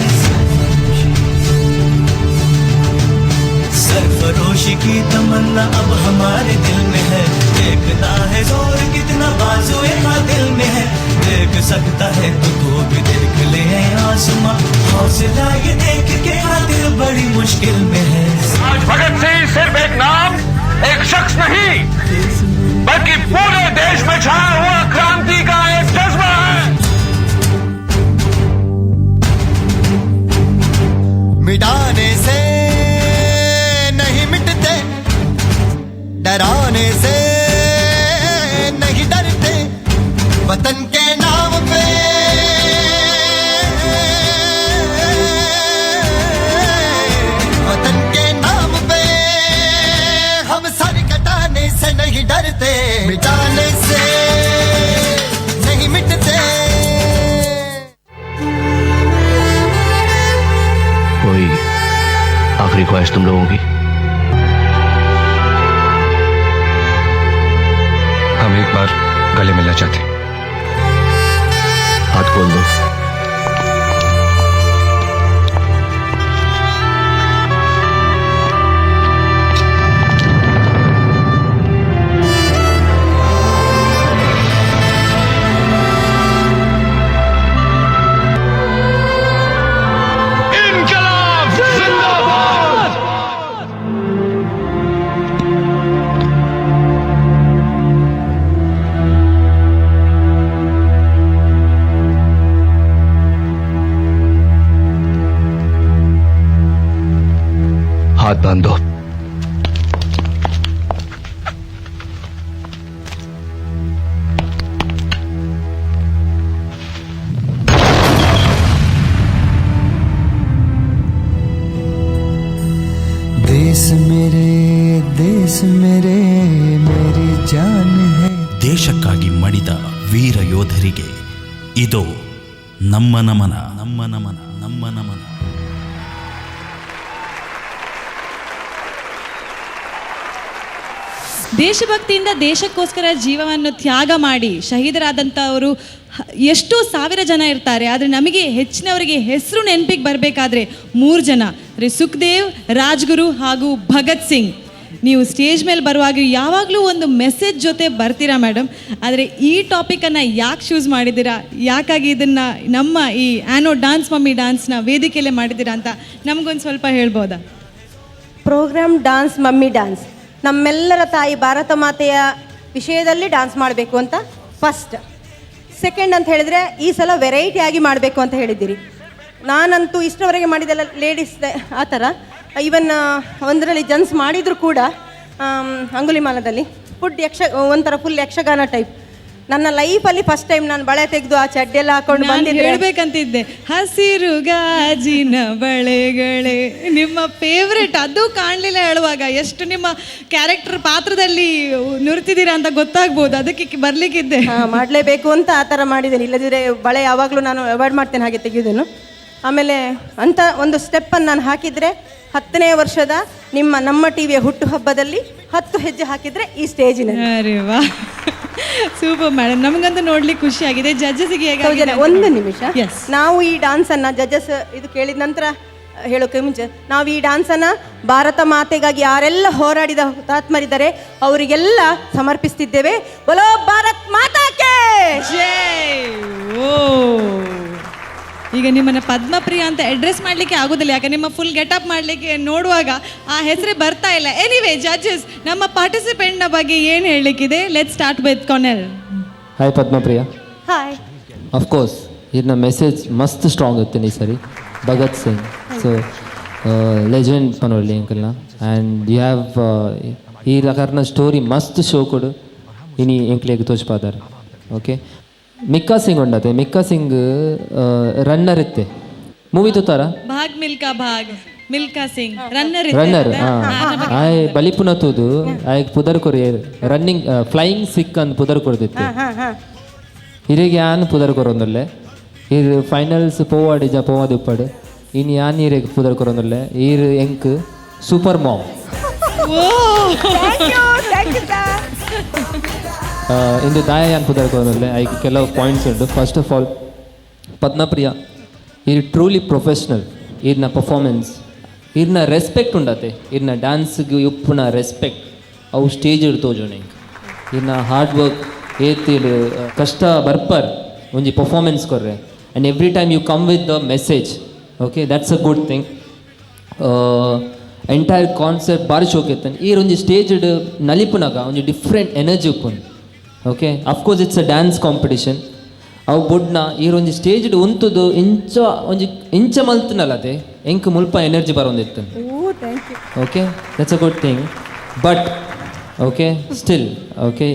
सरफरोशी की तमन्ना अब हमारे दिल में है, देखना है जोर कितना बाजुए कातिल में है। देख सकता है तो भी देख ले आसमां, हौसला ये देख के दिल बड़ी मुश्किल में है।
आज भगत सिंह सिर्फ एक नाम, एक शख्स नहीं, बल्कि पूरे देश में छाया हुआ क्रांति का एक जज्बा है।
मिटाने से नहीं मिटते, डराने से नहीं डरते, वतन के नाम पे वतन के नाम पे हम सर कटाने से नहीं डरते, मिटाने से नहीं मिटते।
कोई आखिरी ख्वाहिश तुम लोगों की?
हम एक बार गले मिलना चाहते हैं।
हाथ खोल दो। हाथ बांध दो।
देश मेरे मेरी जान है।
ದೇಶಕ್ಕಾಗಿ ಮಡಿದ ವೀರ ಯೋಧರಿಗೆ ಇದು ನಮ್ಮ ನಮನ, ನಮ್ಮ ನಮನ, ನಮ್ಮ ನಮನ.
ದೇಶಭಕ್ತಿಯಿಂದ ದೇಶಕ್ಕೋಸ್ಕರ ಜೀವವನ್ನು ತ್ಯಾಗ ಮಾಡಿ ಶಹೀದರಾದಂಥವರು ಎಷ್ಟೋ ಸಾವಿರ ಜನ ಇರ್ತಾರೆ, ಆದರೆ ನಮಗೆ ಹೆಚ್ಚಿನವರಿಗೆ ಹೆಸರು ನೆನಪಿಗೆ ಬರಬೇಕಾದ್ರೆ 3 ಜನ ಅಂದರೆ ಸುಖದೇವ್, ರಾಜ್ಗುರು ಹಾಗೂ ಭಗತ್ ಸಿಂಗ್. ನೀವು ಸ್ಟೇಜ್ ಮೇಲೆ ಬರುವಾಗ ಯಾವಾಗಲೂ ಒಂದು ಮೆಸೇಜ್ ಜೊತೆ ಬರ್ತೀರಾ ಮೇಡಮ್. ಆದರೆ ಈ ಟಾಪಿಕನ್ನು ಯಾಕೆ ಚೂಸ್ ಮಾಡಿದ್ದೀರಾ, ಯಾಕಾಗಿ ಇದನ್ನು ನಮ್ಮ ಈ ಆ್ಯನೋ ಡಾನ್ಸ್ ಮಮ್ಮಿ ಡಾನ್ಸ್ನ ವೇದಿಕೆಯಲ್ಲೇ ಮಾಡಿದ್ದೀರಾ ಅಂತ ನಮಗೊಂದು ಸ್ವಲ್ಪ ಹೇಳ್ಬೋದಾ?
ಪ್ರೋಗ್ರಾಮ್ ಡಾನ್ಸ್ ಮಮ್ಮಿ ಡಾನ್ಸ್ ನಮ್ಮೆಲ್ಲರ ತಾಯಿ ಭಾರತ ಮಾತೆಯ ವಿಷಯದಲ್ಲಿ ಡಾನ್ಸ್ ಮಾಡಬೇಕು ಅಂತ ಫಸ್ಟ್. ಸೆಕೆಂಡ್ ಅಂತ ಹೇಳಿದರೆ ಈ ಸಲ ವೆರೈಟಿ ಆಗಿ ಮಾಡಬೇಕು ಅಂತ ಹೇಳಿದ್ದೀರಿ. ನಾನಂತೂ ಇಷ್ಟವರೆಗೆ ಮಾಡಿದೆಲ್ಲ ಲೇಡೀಸ್ ಆ ಥರ, ಈವನ್ ಒಂದರಲ್ಲಿ ಜನ್ಸ್ ಮಾಡಿದರೂ ಕೂಡ ಅಂಗುಲಿಮಾಲದಲ್ಲಿ ಒಂಥರ ಫುಲ್ ಯಕ್ಷಗಾನ ಟೈಪ್. ನನ್ನ ಲೈಫಲ್ಲಿ ಫಸ್ಟ್ ಟೈಮ್ ನಾನು ಬಳೆ ತೆಗೆದು ಆ ಚಡ್ಡೆಲ್ಲ ಹಾಕೊಂಡು ಬಂದಿದ್ದೆ.
ಹೇಳ್ಬೇಕಂತಿದ್ದೆ, ಹಸಿರು ಗಾಜಿನ ಬಳೆಗಳೇ ನಿಮ್ಮ ಫೇವ್ರೆಟ್. ಅದು ಕಾಣಲಿಲ್ಲ ಹೇಳುವಾಗ, ಎಷ್ಟು ನಿಮ್ಮ ಕ್ಯಾರೆಕ್ಟರ್ ಪಾತ್ರದಲ್ಲಿ ನುರಿತಿದ್ದೀರಾ ಅಂತ ಗೊತ್ತಾಗ್ಬೋದು. ಅದಕ್ಕೆ ಬರ್ಲಿಕ್ಕಿದ್ದೆ.
ಮಾಡಲೇಬೇಕು ಅಂತ ಆ ಥರ ಮಾಡಿದ್ದೇನೆ. ಇಲ್ಲದಿದ್ದರೆ ಬಳೆ ಯಾವಾಗಲೂ ನಾನು ಅವಾಯ್ಡ್ ಮಾಡ್ತೇನೆ ಹಾಗೆ ತೆಗೆಯೋದನ್ನು. ಆಮೇಲೆ ಅಂಥ ಒಂದು ಸ್ಟೆಪ್ಪನ್ನು ನಾನು ಹಾಕಿದರೆ 10ನೇ ವರ್ಷದ ನಮ್ಮ ಟಿವಿಯ ಹುಟ್ಟುಹಬ್ಬದಲ್ಲಿ 10 ಹೆಜ್ಜೆ ಹಾಕಿದರೆ ಈ ಸ್ಟೇಜಿನಲ್ಲಿ.
ಅರೆ ವಾ, ಸೂಪರ್ ಮೇಡಮ್. ನಮಗಂತೂ ನೋಡ್ಲಿಕ್ಕೆ ಖುಷಿ ಆಗಿದೆ. ಜಡ್ಜಸ್ಗೆ ಹೇಗೆ?
ಒಂದು ನಿಮಿಷ, ನಾವು ಈ ಡಾನ್ಸನ್ನು ಜಡ್ಜಸ್ ಇದು ಕೇಳಿದ ನಂತರ ಹೇಳೋಕೆ ಮುಂಚೆ, ನಾವು ಈ ಡಾನ್ಸನ್ನು ಭಾರತ ಮಾತೆಗಾಗಿ ಯಾರೆಲ್ಲ ಹೋರಾಡಿದ ಹುತಾತ್ಮರಿದ್ದಾರೆ ಅವರಿಗೆಲ್ಲ ಸಮರ್ಪಿಸ್ತಿದ್ದೇವೆ. ಬೋಲೋ ಭಾರತ್ ಮಾತಾಕ್ಕೆ
ಜೈ. ಓ, ಈಗ ನಿಮ್ಮನ್ನು ಪದ್ಮಪ್ರಿಯ ಅಂತ ಅಡ್ರೆಸ್ ಮಾಡಲಿಕ್ಕೆ ಆಗೋದಿಲ್ಲ, ಯಾಕೆ ನಿಮ್ಮ ಫುಲ್ ಗೆಟಪ್ ಮಾಡಲಿಕ್ಕೆ ನೋಡುವಾಗ ಆ ಹೆಸರೇ ಬರ್ತಾ ಇಲ್ಲ. ಎನಿವೇ ಜಡ್ಜಸ್, ನಮ್ಮ ಪಾರ್ಟಿಸಿಪೆಂಟ್ನ ಬಗ್ಗೆ ಏನು ಹೇಳಲಿಕ್ಕಿದೆ? ಲೆಟ್ ಸ್ಟಾರ್ಟ್ ವಿತ್ ಕೊನೆಲ್.
ಹಾಯ್ ಪದ್ಮಪ್ರಿಯ.
ಹಾಯ್.
ಅಫ್ಕೋರ್ಸ್ ಇದನ್ನ ಮೆಸೇಜ್ ಮಸ್ತ್ ಸ್ಟ್ರಾಂಗ್ ಇತ್ತು ಈ ಸರಿ. ಭಗತ್ ಸಿಂಗ್ ಸೊ ಲೆಜೆಂಡ್ ಪನೋಲಿ ಅಂಕಲ್ನ ಆ್ಯಂಡ್ ಯು ಹ್ಯಾವ್ ಈ ಪ್ರಕಾರನ ಸ್ಟೋರಿ ಮಸ್ತ್ ಶೋ ಕೊಡು ಇನಿ ಎಂಕ್ಲಿಗೆ ತೋಚ್ಪಾದಾರೆ. ಓಕೆ, ಮಿಕ್ಕಾ ಸಿಂಗ್ ಉಂಡತೆ. ಮಿಕ್ಕಾ ಸಿಂಗ್ ರನ್ನರ್ ಇತ್ತೆ ಮೂವಿ ತುತ್ತಾರ
ಭಾಗ್ ಮಿಲ್ಕಾ ಭಾಗ್ ಮಿಲ್ಕಾ ಸಿಂಗ್ ರನ್ನರ್
ಆಯ್ ಬಲಿಪುನ ತೂದು ಆಯ್ ಪುದರ್ ಕೊರಿ ರನ್ನಿಂಗ್ ಫ್ಲೈಯಿಂಗ್ ಸಿಕ್ ಅಂತ ಪುದರ್ ಕೊಡ್ದಿತ್ತು. ಹಿರಿಗೆ ಯಾನ್ ಪುದರ್ ಕೊರೊಂದಲ್ಲೇ ಇದು ಫೈನಲ್ಸ್ ಪೋವಾಡಿಜ ಪೋವಾದ ಉಪ್ಪಾಡು ಇನ್ನು ಯಾನ್ ಹಿರಿಗೆ ಪುದರ್ ಕೊರೊಂದಲ್ಲೇ ಈರ್ ಎಂಕ್ ಸೂಪರ್ ಮಾಮ್. ಇಂದು ದಾಯ ಅನ್ಪುದರ್ಕೋನಲ್ಲೇ ಐದು ಕೆಲವು ಪಾಯಿಂಟ್ಸ್ ಉಂಟು. ಫಸ್ಟ್ ಆಫ್ ಆಲ್ ಪದ್ಮಪ್ರಿಯ ಇದು ಟ್ರೂಲಿ ಪ್ರೊಫೆಷ್ನಲ್. ಇರ್ನ ಪರ್ಫಾರ್ಮೆನ್ಸ್, ಇರ್ನ ರೆಸ್ಪೆಕ್ಟ್ ಉಂಡತೆ, ಇರ್ನ ಡ್ಯಾನ್ಸ್ಗೆ ಉಪ್ಪುನ ರೆಸ್ಪೆಕ್ಟ್ ಅವು ಸ್ಟೇಜ್ ತೋಜೋಣ. ಇರ್ನ ಹಾರ್ಡ್ ವರ್ಕ್ ಏತಿಲ್ ಕಷ್ಟ ಬರ್ಪರ್ ಒಂಜಿ ಪರ್ಫಾರ್ಮೆನ್ಸ್ ಕೊರ್ರೆ and every time you come with the message. Okay, that's a good thing. Entire concept ಬಾರಿ ಶೋಕೆತ್ತನ್ ಈ ಒಂಜಿ ಸ್ಟೇಜ್ ನಲಿಪುನಾಗ ಒಂಜಿ ಡಿಫ್ರೆಂಟ್ ಎನರ್ಜಿ ಉಪ್ಪುನ್. Okay, of course it's a dance competition. ಅವು ಬುಡ್ನ ಈ ಒಂಜಿ ಸ್ಟೇಜ್ ಉಂತುದು ಇಂಚ ಮಲ್ತನಲ್ಲದೆ ಎಂಕ್ ಮುಲ್ಪ ಎನರ್ಜಿ ಬರೋಂದಿತ್ತು. Okay, that's a good thing. But okay, still okay,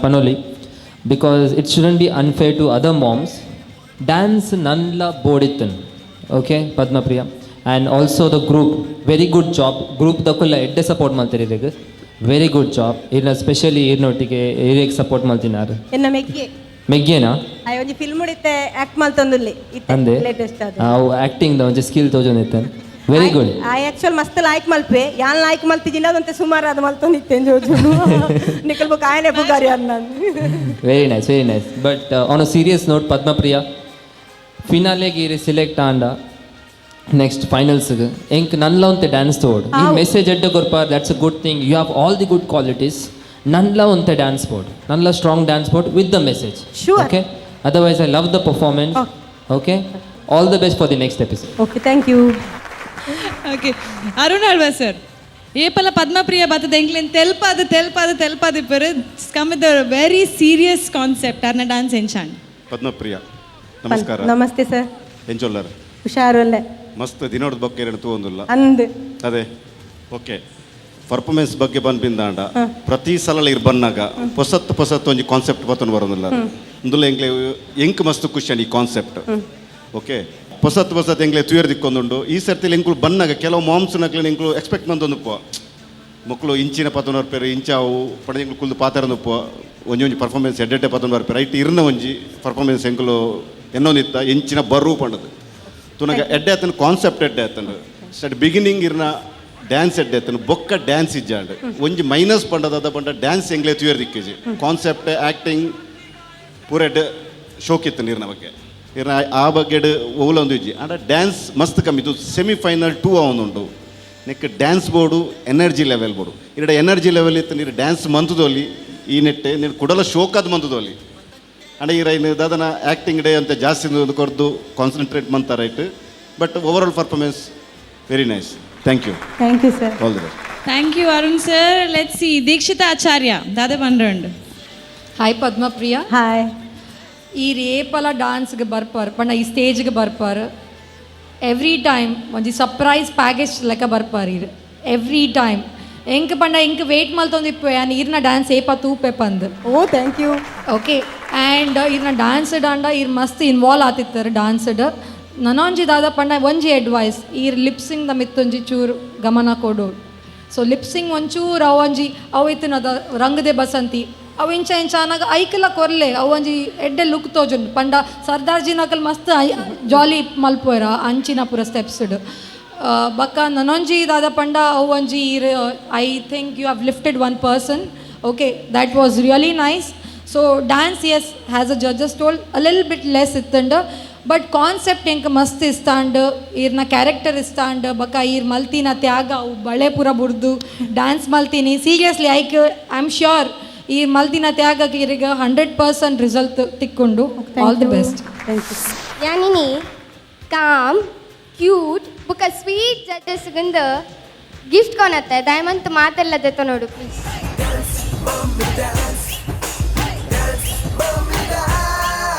ಪನೋಲಿ because it shouldn't be unfair to other moms. Dance ನನ್ಲ ಬೋರ್ಡಿತ್ತನ್. Okay Padmapriya and also the group very good job. Group ದಕ್ಕಲ್ಲ ಎಡ್ಡೆ ಸಪೋರ್ಟ್ ಮಾಡ್ತಾರೆ ಈಗ. Very good job. ಇರ್ನ specially ಇರ್ನೊಟ್ಟಿಗೆ ಏರಿಯಾಗೆ ಸಪೋರ್ಟ್ ಮಾಡ್ತಿನಾರು. ಮೆಗ್ಗೇನಾ
ಒಂಜಿ ಫಿಲ್ಮ್ ಉಡಿತೆ ಆಕ್ಟ್ ಮಲ್ತೊಂದುಲ್ಲೆ
ಅಂದೆ ಅವು ಆಕ್ಟಿಂಗ್ ದ ಒಂಜಿ ಸ್ಕಿಲ್ ತೋಜೊಂದಿತ್ತನ್. Very good.
ಆ ಆಕ್ಚುಲ್ ಮಸ್ತ್ ಲಾಯ್ಕ್ ಮಲ್ಪೆ ಯಾನ್ ಲಾಯ್ಕ್ ಮಲ್ತಿಜಿನ ಅದಂತೆ ಸುಮಾರು ಅದು ಮಲ್ತೊಂದಿತ್ತೇನ್ ಜೋಜು ನಿಕಲ್ ಬುಕ್ ಆಯನೆ ಬುಗಾರಿ ಅನ್ನ.
Very nice, very nice. But on a serious note Padmapriya ಫಿನಾಲೆಗೆ ಇರಿ ಸಿಲೆಕ್ಟ್ ಆಂಡ ನೆಕ್ಸ್ಟ್ ಫೈನಲ್ಸ್ಗೆ ಎಂಕ್ ನನ್ಲ ಒಂತೆ ಡ್ಯಾನ್ಸ್ ತೋಡ್ ಈ ಮೆಸೇಜ್ ಎಡ್ಡೆ ಕೊರ್ಪಾರ್. That's a good thing. You have all the good qualities. ನನ್ಲ ಒಂತೆ ಡ್ಯಾನ್ಸ್ ಬೋರ್ಡ್, ನನ್ಲ ಸ್ಟ್ರಾಂಗ್ ಡ್ಯಾನ್ಸ್ ಬೋರ್ಡ್ with the message. Okay, otherwise I love the performance. Okay, all the best for the next episode.
Okay, thank you.
Okay, Arun Alva sir ಏಪಲ ಪದ್ಮಪ್ರಿಯ ಬತ್ತದ ಎಂಕ್ಲೆನ್ ತೆಲ್ಪಾದು ಪೆರು come with a very serious concept ಅರ್ನ dance ಎಂಚಾಂಡ್.
ಪದ್ಮಪ್ರಿಯ ನಮಸ್ಕಾರ.
ನಮಸ್ತೆ ಸರ್.
ಎಂಚೊಲ್ಲರ್
ಹುಷಾರಲ್ಲೇ
ಮಸ್ತ್ ದಿನೋಡ್ ಬಗ್ಗೆ ಎರಡು ತೂವೊಂದುಲ್ಲ
ಅಂದ್
ಅದೇ. ಓಕೆ, ಪರ್ಫಾರ್ಮೆನ್ಸ್ ಬಗ್ಗೆ ಬಂದ್ಬಿಂದಾಂಡ ಪ್ರತಿ ಸಲ ಇರ್ ಬನ್ನಾಗ ಹೊಸತ್ತು ಒಂಜಿ ಕಾನ್ಸೆಪ್ಟ್ ಬತ್ತೊಂದು ಬರೋದಿಲ್ಲ. ಅಂದುಲ್ಲ ಎಂಕ್ ಮಸ್ತ್ ಖುಷಿ ಈ ಕಾನ್ಸೆಪ್ಟ್. ಓಕೆ, ಹೊಸತ್ತು ಎಂಗ್ಲೆ ತುಯರ್ ದಿಕ್ಕೊಂದುಂಡು. ಈ ಸರ್ತಿಲಿ ಎಂಕ್ಲು ಬನ್ನಾಗ ಕೆಲವು ಮಾಮ್ಸ್ ನಕ್ಲೆ ಎಂಕ್ಲು ಎಕ್ಸ್ಪೆಕ್ಟ್ ಮಂದೊಂದು ಮಕ್ಕಳು ಇಂಚಿನ ಪತ್ತೊಂದು ಬರ್ಪೇರು ಇಂಚಾವು ಪಡೆ ಎಂಕ್ಲು ಕುಲ್ದು ಪಾತಾರೊಂದು ಒಂಜಿ ಪರ್ಫಾರ್ಮೆನ್ಸ್ ಎಡ್ಡೆ ಪತ್ತೊಂದು ಬರ್ಪೇರು ರೈಟ್ ಇರ್ನ ಒಂಜಿ ಪರ್ಫಾರ್ಮೆನ್ಸ್ ಎಂಕ್ಲು ಎನ್ನೊಂದಿತ್ತ ಎಂಚಿನ ಬರ್ರು ಪಂಡದು ತುನಗ ಎಡ್ಡೆ ಆತನ ಕಾನ್ಸೆಪ್ಟ್ ಎಡ್ಡೆ ಆತನು ಸ್ಟಾರ್ಟ್ ಬಿಗಿನಿಂಗ್ ಇರ್ನ ಡ್ಯಾನ್ಸ್ ಎಡ್ಡೆ ಆತನು ಬೊಕ್ಕ ಡ್ಯಾನ್ಸ್ ಇಜ್ಜಾಂಡ್ ಒಂಜಿ ಮೈನಸ್ ಪಂಡದ ಪಂಡ ಡ್ಯಾನ್ಸ್ ಎಂಗ್ಲೆ ತುಯರ್ ದಿಕ್ಕೇಜಿ ಕಾನ್ಸೆಪ್ಟ್ ಆ್ಯಕ್ಟಿಂಗ್ ಪೂರ ಎಡ್ಡೆ ಶೋಕಿತ್ತು ನೀರಿನ ಬಗ್ಗೆ ಇರ್ನ ಆ ಬಗ್ಗೆ ಒವ್ಲೊಂದು ಇಜ್ಜಿ ಆಂಡ ಡ್ಯಾನ್ಸ್ ಮಸ್ತ್ ಕಮ್ಮಿ ಇದು ಸೆಮಿಫೈನಲ್ 2 ಅವೊಂದುಂಡು. ನೆಕ್ ಡ್ಯಾನ್ಸ್ ಬೋರ್ಡು ಎನರ್ಜಿ ಲೆವೆಲ್ ಬೋರ್ಡು ಇರಡೆ ಎನರ್ಜಿ ಲೆವೆಲ್ ಇತ್ತು ನೀರು ಡ್ಯಾನ್ಸ್ ಮಂತದೋಲಿ ಈ ನೆಟ್ಟೆ ನೀರು ಕುಡಲ ಶೋಕಾದ ಮಂತದೋಲಿ ಅಂಡ್ ಈ ರೈನ್ ದಾದನ ಆ್ಯಕ್ಟಿಂಗ್ ಡೇ ಅಂತ ಜಾಸ್ತಿ ಕೊರ್ದು ಕಾನ್ಸಂಟ್ರೇಟ್ ಮಾಡ್ತಾರೆ right. But overall performance very nice. Thank you.
Thank you sir.
All the best.
Thank you Arun sir. Let's see Dikshita Acharya ದಾದ ಪಂಡ್ರಂಡ್.
ಹಾಯ್ ಪದ್ಮಪ್ರಿಯ.
ಹಾಯ್.
ಈ ರೇಪಲ ಡ್ಯಾನ್ಸ್ಗೆ ಬರ್ಪಾರ್ ಪಂಡ ಈ ಸ್ಟೇಜ್ಗೆ ಬರ್ಪಾರ್ ಎವ್ರಿ ಟೈಮ್ ಒಂಜಿ ಸರ್ಪ್ರೈಸ್ ಪ್ಯಾಕೇಜ್ ಲೆಕ್ಕ ಬರ್ಪಾರ್ ಇರ್ ಎವ್ರಿ ಟೈಮ್ ಎಂಕ್ ಪಂಡ ಎಂಕ್ ವೇಟ್ ಮಲ್ತೊಂದಿಪ್ಪೆ ಆ್ಯಂಡ್ ಇರ್ನ ಡ್ಯಾನ್ಸ್ ಏಪ ತೂಪೆ ಪಂದ್.
ಓ ಥ್ಯಾಂಕ್ ಯು.
ಓಕೆ, ಆ್ಯಂಡ್ ಇರ್ನ ಡ್ಯಾನ್ಸ್ಡ್ ಅಂಡ ಇರ್ ಮಸ್ತ್ ಇನ್ವಾಲ್ವ್ ಆತಿತ್ತಾರೆ ಡ್ಯಾನ್ಸ್ಡ್. ನನೊಂಜಿ ದಾದ ಪಂಡ ಒಂಜಿ ಅಡ್ವೈಸ್ ಈರ್ ಲಿಪ್ಸಿಂಗ್ ದ ಮಿತ್ತೊಂಜಿ ಚೂರು ಗಮನ ಕೊಡು. ಸೊ ಲಿಪ್ಸಿಂಗ್ ಒಂಚೂರು ಅವೊಂಜಿ ಅವು ಇತ್ತಿನದ ರಂಗದೆ ಬಸಂತಿ ಅವು ಇಂಚ ಅನ್ನಾಗ ಐಕಲ ಕೊರ್ಲೆ ಅವು ಒಂಜಿ ಎಡ್ಡೆ ಲುಕ್ ತೋಜುಂಡು ಪಂಡ ಸರ್ದಾರ್ಜಿ ನಕಲ್ ಮಸ್ತ್ ಜಾಲಿ ಮಲ್ಪೋರ ಅಂಚಿನ ಪೂರ ಸ್ಟೆಪ್ಸ್ಡ್ ಬಕ್ಕ ನನೊಂಜಿ ದಾದ ಪಂಡ ಅವು ಒಂಜಿ I think you have lifted one person. Okay, that was really nice. So dance as has a judges told a ಲಿಲ್ ಬಿಟ್ ಲೆಸ್ ಇತ್ತಂಡು ಬಟ್ ಕಾನ್ಸೆಪ್ಟ್ ಎಂಕ್ ಮಸ್ತ್ ಇಸ್ತಾಂಡ್ ಈರ್ನ ಕ್ಯಾರೆಕ್ಟರ್ ಇಸ್ತಾಂಡ್ ಬಕ್ಕ ಈರ್ ಮಲ್ತಿನ ತ್ಯಾಗ ಅವು ಬಳೆ ಪೂರ ಬುಡ್ದು ಡ್ಯಾನ್ಸ್ ಮಲ್ತೀನಿ ಸೀರಿಯಸ್ಲಿ ಐ ಆಮ್ ಶ್ಯೂರ್ ಈ ಮಲ್ತಿನ ತ್ಯಾಗಕ್ಕೆ ಇರಿಗೆ 100% ರಿಸಲ್ಟ್ ತಿಕ್ಕೊಂಡು. All the best.
ಯಾನಿನಿ ಕಾಮ್ ಕ್ಯೂಟ್ ಬುಕ್ಕ ಸ್ವೀಟ್ ಜಡ್ಜಸ್ಗಿಂದ ಗಿಫ್ಟ್ ಕೊನತ್ತೆ ದಯಮಂತ ಮಾತೆಲ್ಲದತ್ತ ನೋಡು ಪ್ಲೀಸ್.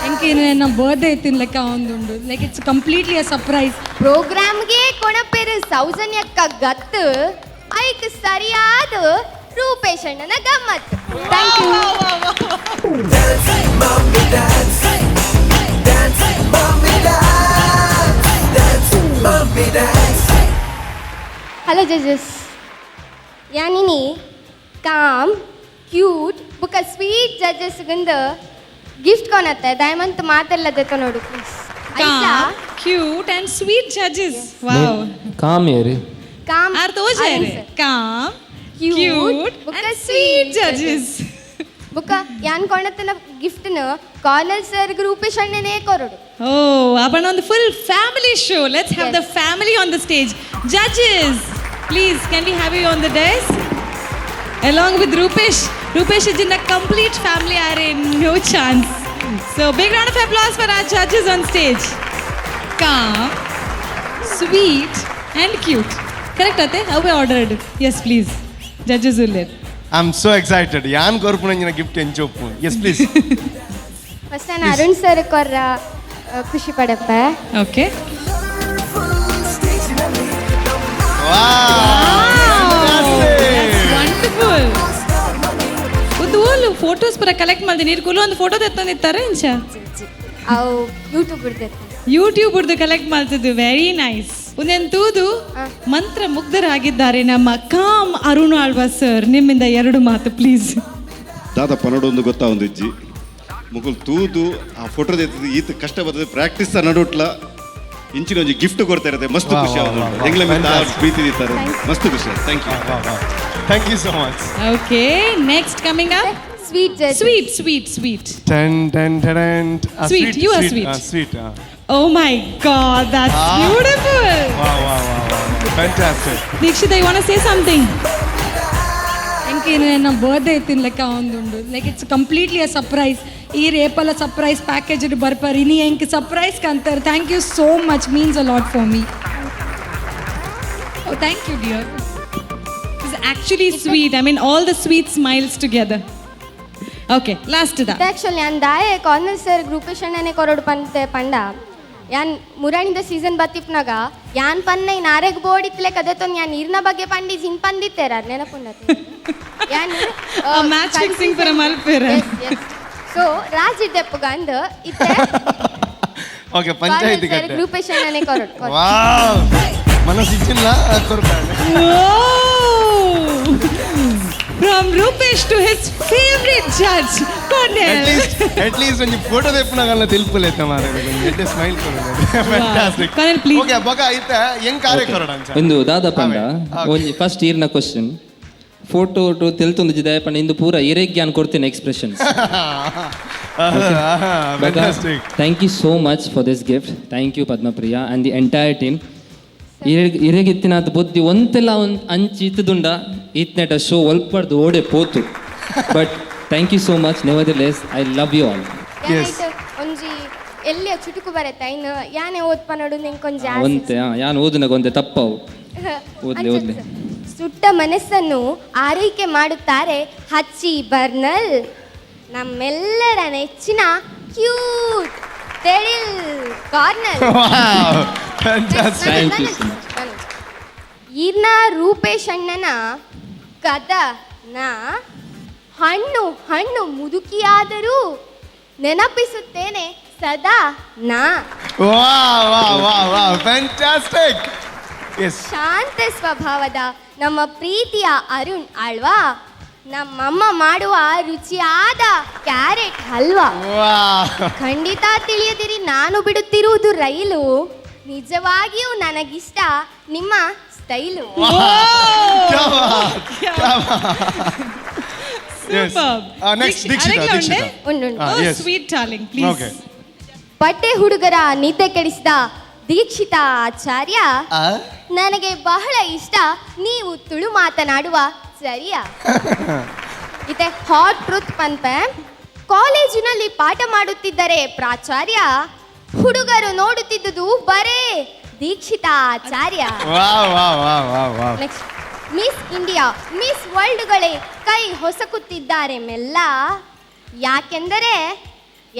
ಎಂಕೆ ನನ್ನ ಬರ್ಡೇ ಇತ್ತಿನ ಲೆಕ್ಕ ಒಂದುಂಡು like it's completely a surprise.
ಪ್ರೋಗ್ರಾಮ್ಗೆ ಕೊಣಪೇರು ಸೌಜನ್ಯಕ್ಕ ಗತ್ತು ಐಕ್ ಸರಿಯಾದ ರೂಪೇಶಣ್ಣನ ಗಮ್ಮತ್ತು. Thank you. ಹಲೋ ಜಜಸ್. ಯಾನಿನಿ ಕಾಮ್ ಕ್ಯೂಟ್ ಬುಕ್ಕ ಸ್ವೀಟ್ ಜಡ್ಜಸ್ಗಿಂದ ಗಿಫ್ಟ್ ಕೊನತ್ತೆ ದಯಮಂತ ಮಾತೆಲ್ಲದತ್ತ ನೋಡು please.
Cute and sweet judges. Wow.
ಕಾಮ್ ಏರಿ
ಆರ್ ತೋಜ್ calm cute and sweet judges.
ಬುಕ್ಕ ಯಾನ್ ಕೊಣತನ ಗಿಫ್ಟ್ನ ಕಾರ್ನಲ್ ಸರ್ ರೂಪೇಶ್ ಅಣ್ಣನೇ ಕೊರಡು.
Oh, upon on the full family show. Let's have the family on the stage. Judges, please, can we have you on the desk? Along with Rupesh. Rupesh is in a complete family array, no chance. So, big round of applause for our judges on stage. Calm, sweet, and cute. Correct, Ate? How we ordered? Yes, please. Judges will let.
I'm so excited. Yan korpunanjina gift enjopu. Yes, please.
First ನಾನು Arun sir ಕೊರ್ರ ಖುಷಿ ಪಡಪ್ಪ.
Okay. Wonderful. ಒಂದು photos ಪರ collect ಮಾಡಿದೆ ನೀರು ಕುಲು ಒಂದು photo ತೆತ್ತಂದಿತ್ತಾರೆ ಇಂಚ
ಅವು YouTube ಇರ್ತೈತೆ.
ಯೂಟ್ಯೂಬ್ ಉಡ್ದು ಕಲೆಕ್ಟ್ ಮಾಡ್ತಿದ್ದು ವೆರಿ ನೈಸ್. ಒಂದೇನು ತೂದು ಮಂತ್ರ ಮುಗ್ಧರಾಗಿದ್ದಾರೆ ನಮ್ಮ ಕಾಮ್ ಅರುಣ್ ಆಳ್ವಾ ಸರ್. ನಿಮ್ಮಿಂದ 2 ಮಾತು ಪ್ಲೀಸ್.
ದಾದ ಪನ್ನಡೊಂದು ಗೊತ್ತಾ ಒಂದು ಇಜ್ಜಿ ಮುಗುಲ್ ತೂದು ಆ ಫೋಟೋದ ಈತ ಕಷ್ಟ ಬರ್ತದೆ ಪ್ರಾಕ್ಟೀಸ್ ನಡುಟ್ಲ ಇಂಚಿನ ಒಂಜಿ ಗಿಫ್ಟ್ ಕೊಡ್ತಾ ಇರುತ್ತೆ ಮಸ್ತ್ ಖುಷಿ ಆಗುತ್ತೆ ಎಂಗ್ಲ ಮೇಲೆ ಪ್ರೀತಿ ಇರ್ತಾರೆ ಮಸ್ತ್ ಖುಷಿ.
Thank you so much.
Okay, next coming up
Sweet judge.
Sweet.
Ten.
Sweet, you are sweet.
Sweet.
Oh my God, that's beautiful.
Wow. Fantastic.
Dikshita, you want to say something?
ఇంకే ನನ್ನ ಬರ್ತ್ಡೇ ತಿನ್ಲೆಕ್ಕ ಒಂದುಂಡು like it's completely a surprise. ಈ ರೇಪಲ್ಲ surprise package ಬರ್ಪಾರಿ ಇನಿ ಎಂಕ್ surprise ಕಂತಾರೆ. Thank you so much, means a lot for me. Oh thank you dear.
It's actually sweet. I mean, all the sweet smiles together. Okay, last da.
Actually ನಾನು ದಾಯೆ carnal sir Rupesh ಅಣ್ಣನೇ ಕೊರಡು ಪಂಡ ಯಾನ್ ಮುರಾಣಿದ season ಬತ್ತಿಪ್ನಾಗ ಯಾನ್ ಪನ್ನ ನಾರೆಗ್ board ಇತ್ಲೆ ಕದತೊಂದು ಯಾನ್ ನೀರಿನ ಬಗ್ಗೆ ಪಂಡಿ ಜಿನ್ ಪಂದಿತ್ತೇರ ನೆನಪುಂಡತಿ ಯಾನ್
ಮ್ಯಾಚ್ ಫಿಕ್ಸಿಂಗ್ ಫಾರ್ ಮಲ್ಪೇರ.
ಸೊ ರಾಜ್ ಇದ್ದೆಪ್ಪಗ ಅಂದ ಇತ್ತೆ
ಓಕೆ ಪಂಚಾಯತಿ ಕಟ್ಟೆ
ರೂಪೇಶ್ ಅಣ್ಣನೇ ಕೊರಡು.
ವಾವ್ ಮನಸ್ಸಿಲ್ಲ ಕೊರಬಾನೆ.
From Rupesh to his favorite judge, Cornel.
At least when you photo ತೆಪ್ಪನಾಗಲ್ಲ ತಿಳ್ಪುಲೇತ ಮಾರೆ ಎಡ್ಡೆ smile ಕೊರನೆ. Fantastic.
Cornel, please.
Okay, ಬಗ ಐತೆ ಹೆಂಗ್ ಕಾರ್ಯ ಕೊರಡ ಅಂಚ.
ಇಂದು ದಾದ ಪಂಡ ಒಂಜಿ ಫಸ್ಟ್ ಈರ್ನ ಕ್ವಶನ್ ಫೋಟೋ ಟು ತೆಲ್ತೊಂದು ಜಿದಾಯ ಪಂಡ ಇಂದು ಪೂರ ಇರೆಗ್ಯಾನ್ ಕೊಡ್ತೇನೆ expressions.
Fantastic.
Thank you so much for this gift. Thank you Padmapriya and the entire team. ಇರೆಗಿತ್ತಿನ ಬುದ್ಧಿ ಒಂತೆಲ್ಲ ಒಂದು ಅಂಚಿ ಇತ್ತದುಂಡ ಇತ್ನೆಟ ಶೋ ಒಲ್ಪಡ್ದು ಓಡೆ ಪೋತು. But thank you so much. Nevertheless I love you all.
ಒಂಜಿ ಎಲ್ಲಿಯ ಚುಟುಕು ಬರತ್ತೆ ಇನ್ನು ಯಾನೆ ಓದ್ಪ ನೋಡು ನಿಂಕೊಂಜಿ
ಒಂತೆ ಯಾನ್ ಓದುನಾಗ ಒಂದೆ ತಪ್ಪವು ಓದ್ಲಿ.
ಸುಟ್ಟ ಮನಸ್ಸನ್ನು ಆರೈಕೆ ಮಾಡುತ್ತಾರೆ ಹಚ್ಚಿ ಬರ್ನಲ್ ನಮ್ಮೆಲ್ಲರ ನೆಚ್ಚಿನ ಕ್ಯೂಟ್ ತೆಳಿಲ್ Cornel.
Thank you so much.
ಇನ್ನ ರೂಪೇಶ್ ಅಣ್ಣನ ಕದನ ಹಣ್ಣು ಮುದುಕಿಯಾದರೂ ನೆನಪಿಸುತ್ತೇನೆ ಸದಾ ನಾ.
ಫ್ಯಾಂಟಾಸ್ಟಿಕ್.
ಶಾಂತ ಸ್ವಭಾವದ ನಮ್ಮ ಪ್ರೀತಿಯ ಅರುಣ್ ಆಳ್ವಾ ನಮ್ಮಮ್ಮ ಮಾಡುವ ರುಚಿಯಾದ ಕ್ಯಾರೆಟ್ ಹಲ್ವಾ. ಖಂಡಿತ ತಿಳಿಯದಿರಿ ನಾನು ಬಿಡುತ್ತಿರುವುದು ರೈಲು, ನಿಜವಾಗಿಯೂ ನನಗಿಷ್ಟ ನಿಮ್ಮ ಸ್ಟೈಲು.
Sweet darling, please.
ಪಟ್ಟೆ ಹುಡುಗರ ನಿದ್ದೆ ಕೆಡಿಸಿದ ದೀಕ್ಷಿತ ಆಚಾರ್ಯ ನನಗೆ ಬಹಳ ಇಷ್ಟ ನೀವು ತುಳು ಮಾತನಾಡುವ ಸರಿಯಾ. ಇದೆ ಹಾಟ್ ಟ್ರೂತ್ ಪನ್ಪೆ ಕಾಲೇಜಿನಲ್ಲಿ ಪಾಠ ಮಾಡುತ್ತಿದ್ದರೆ ಪ್ರಾಚಾರ್ಯ ಹುಡುಗರು ನೋಡುತ್ತಿದ್ದುದು ಬರೇ ದೀಕ್ಷಿತ ಆಚಾರ್ಯ. ನೆಕ್ಸ್ಟ್ ಮಿಸ್ ಇಂಡಿಯಾ ಮಿಸ್ ವರ್ಲ್ಡ್ಗಳೇ ಕೈ ಹೊಸಕುತ್ತಿದ್ದಾರೆ ಮೆಲ್ಲ.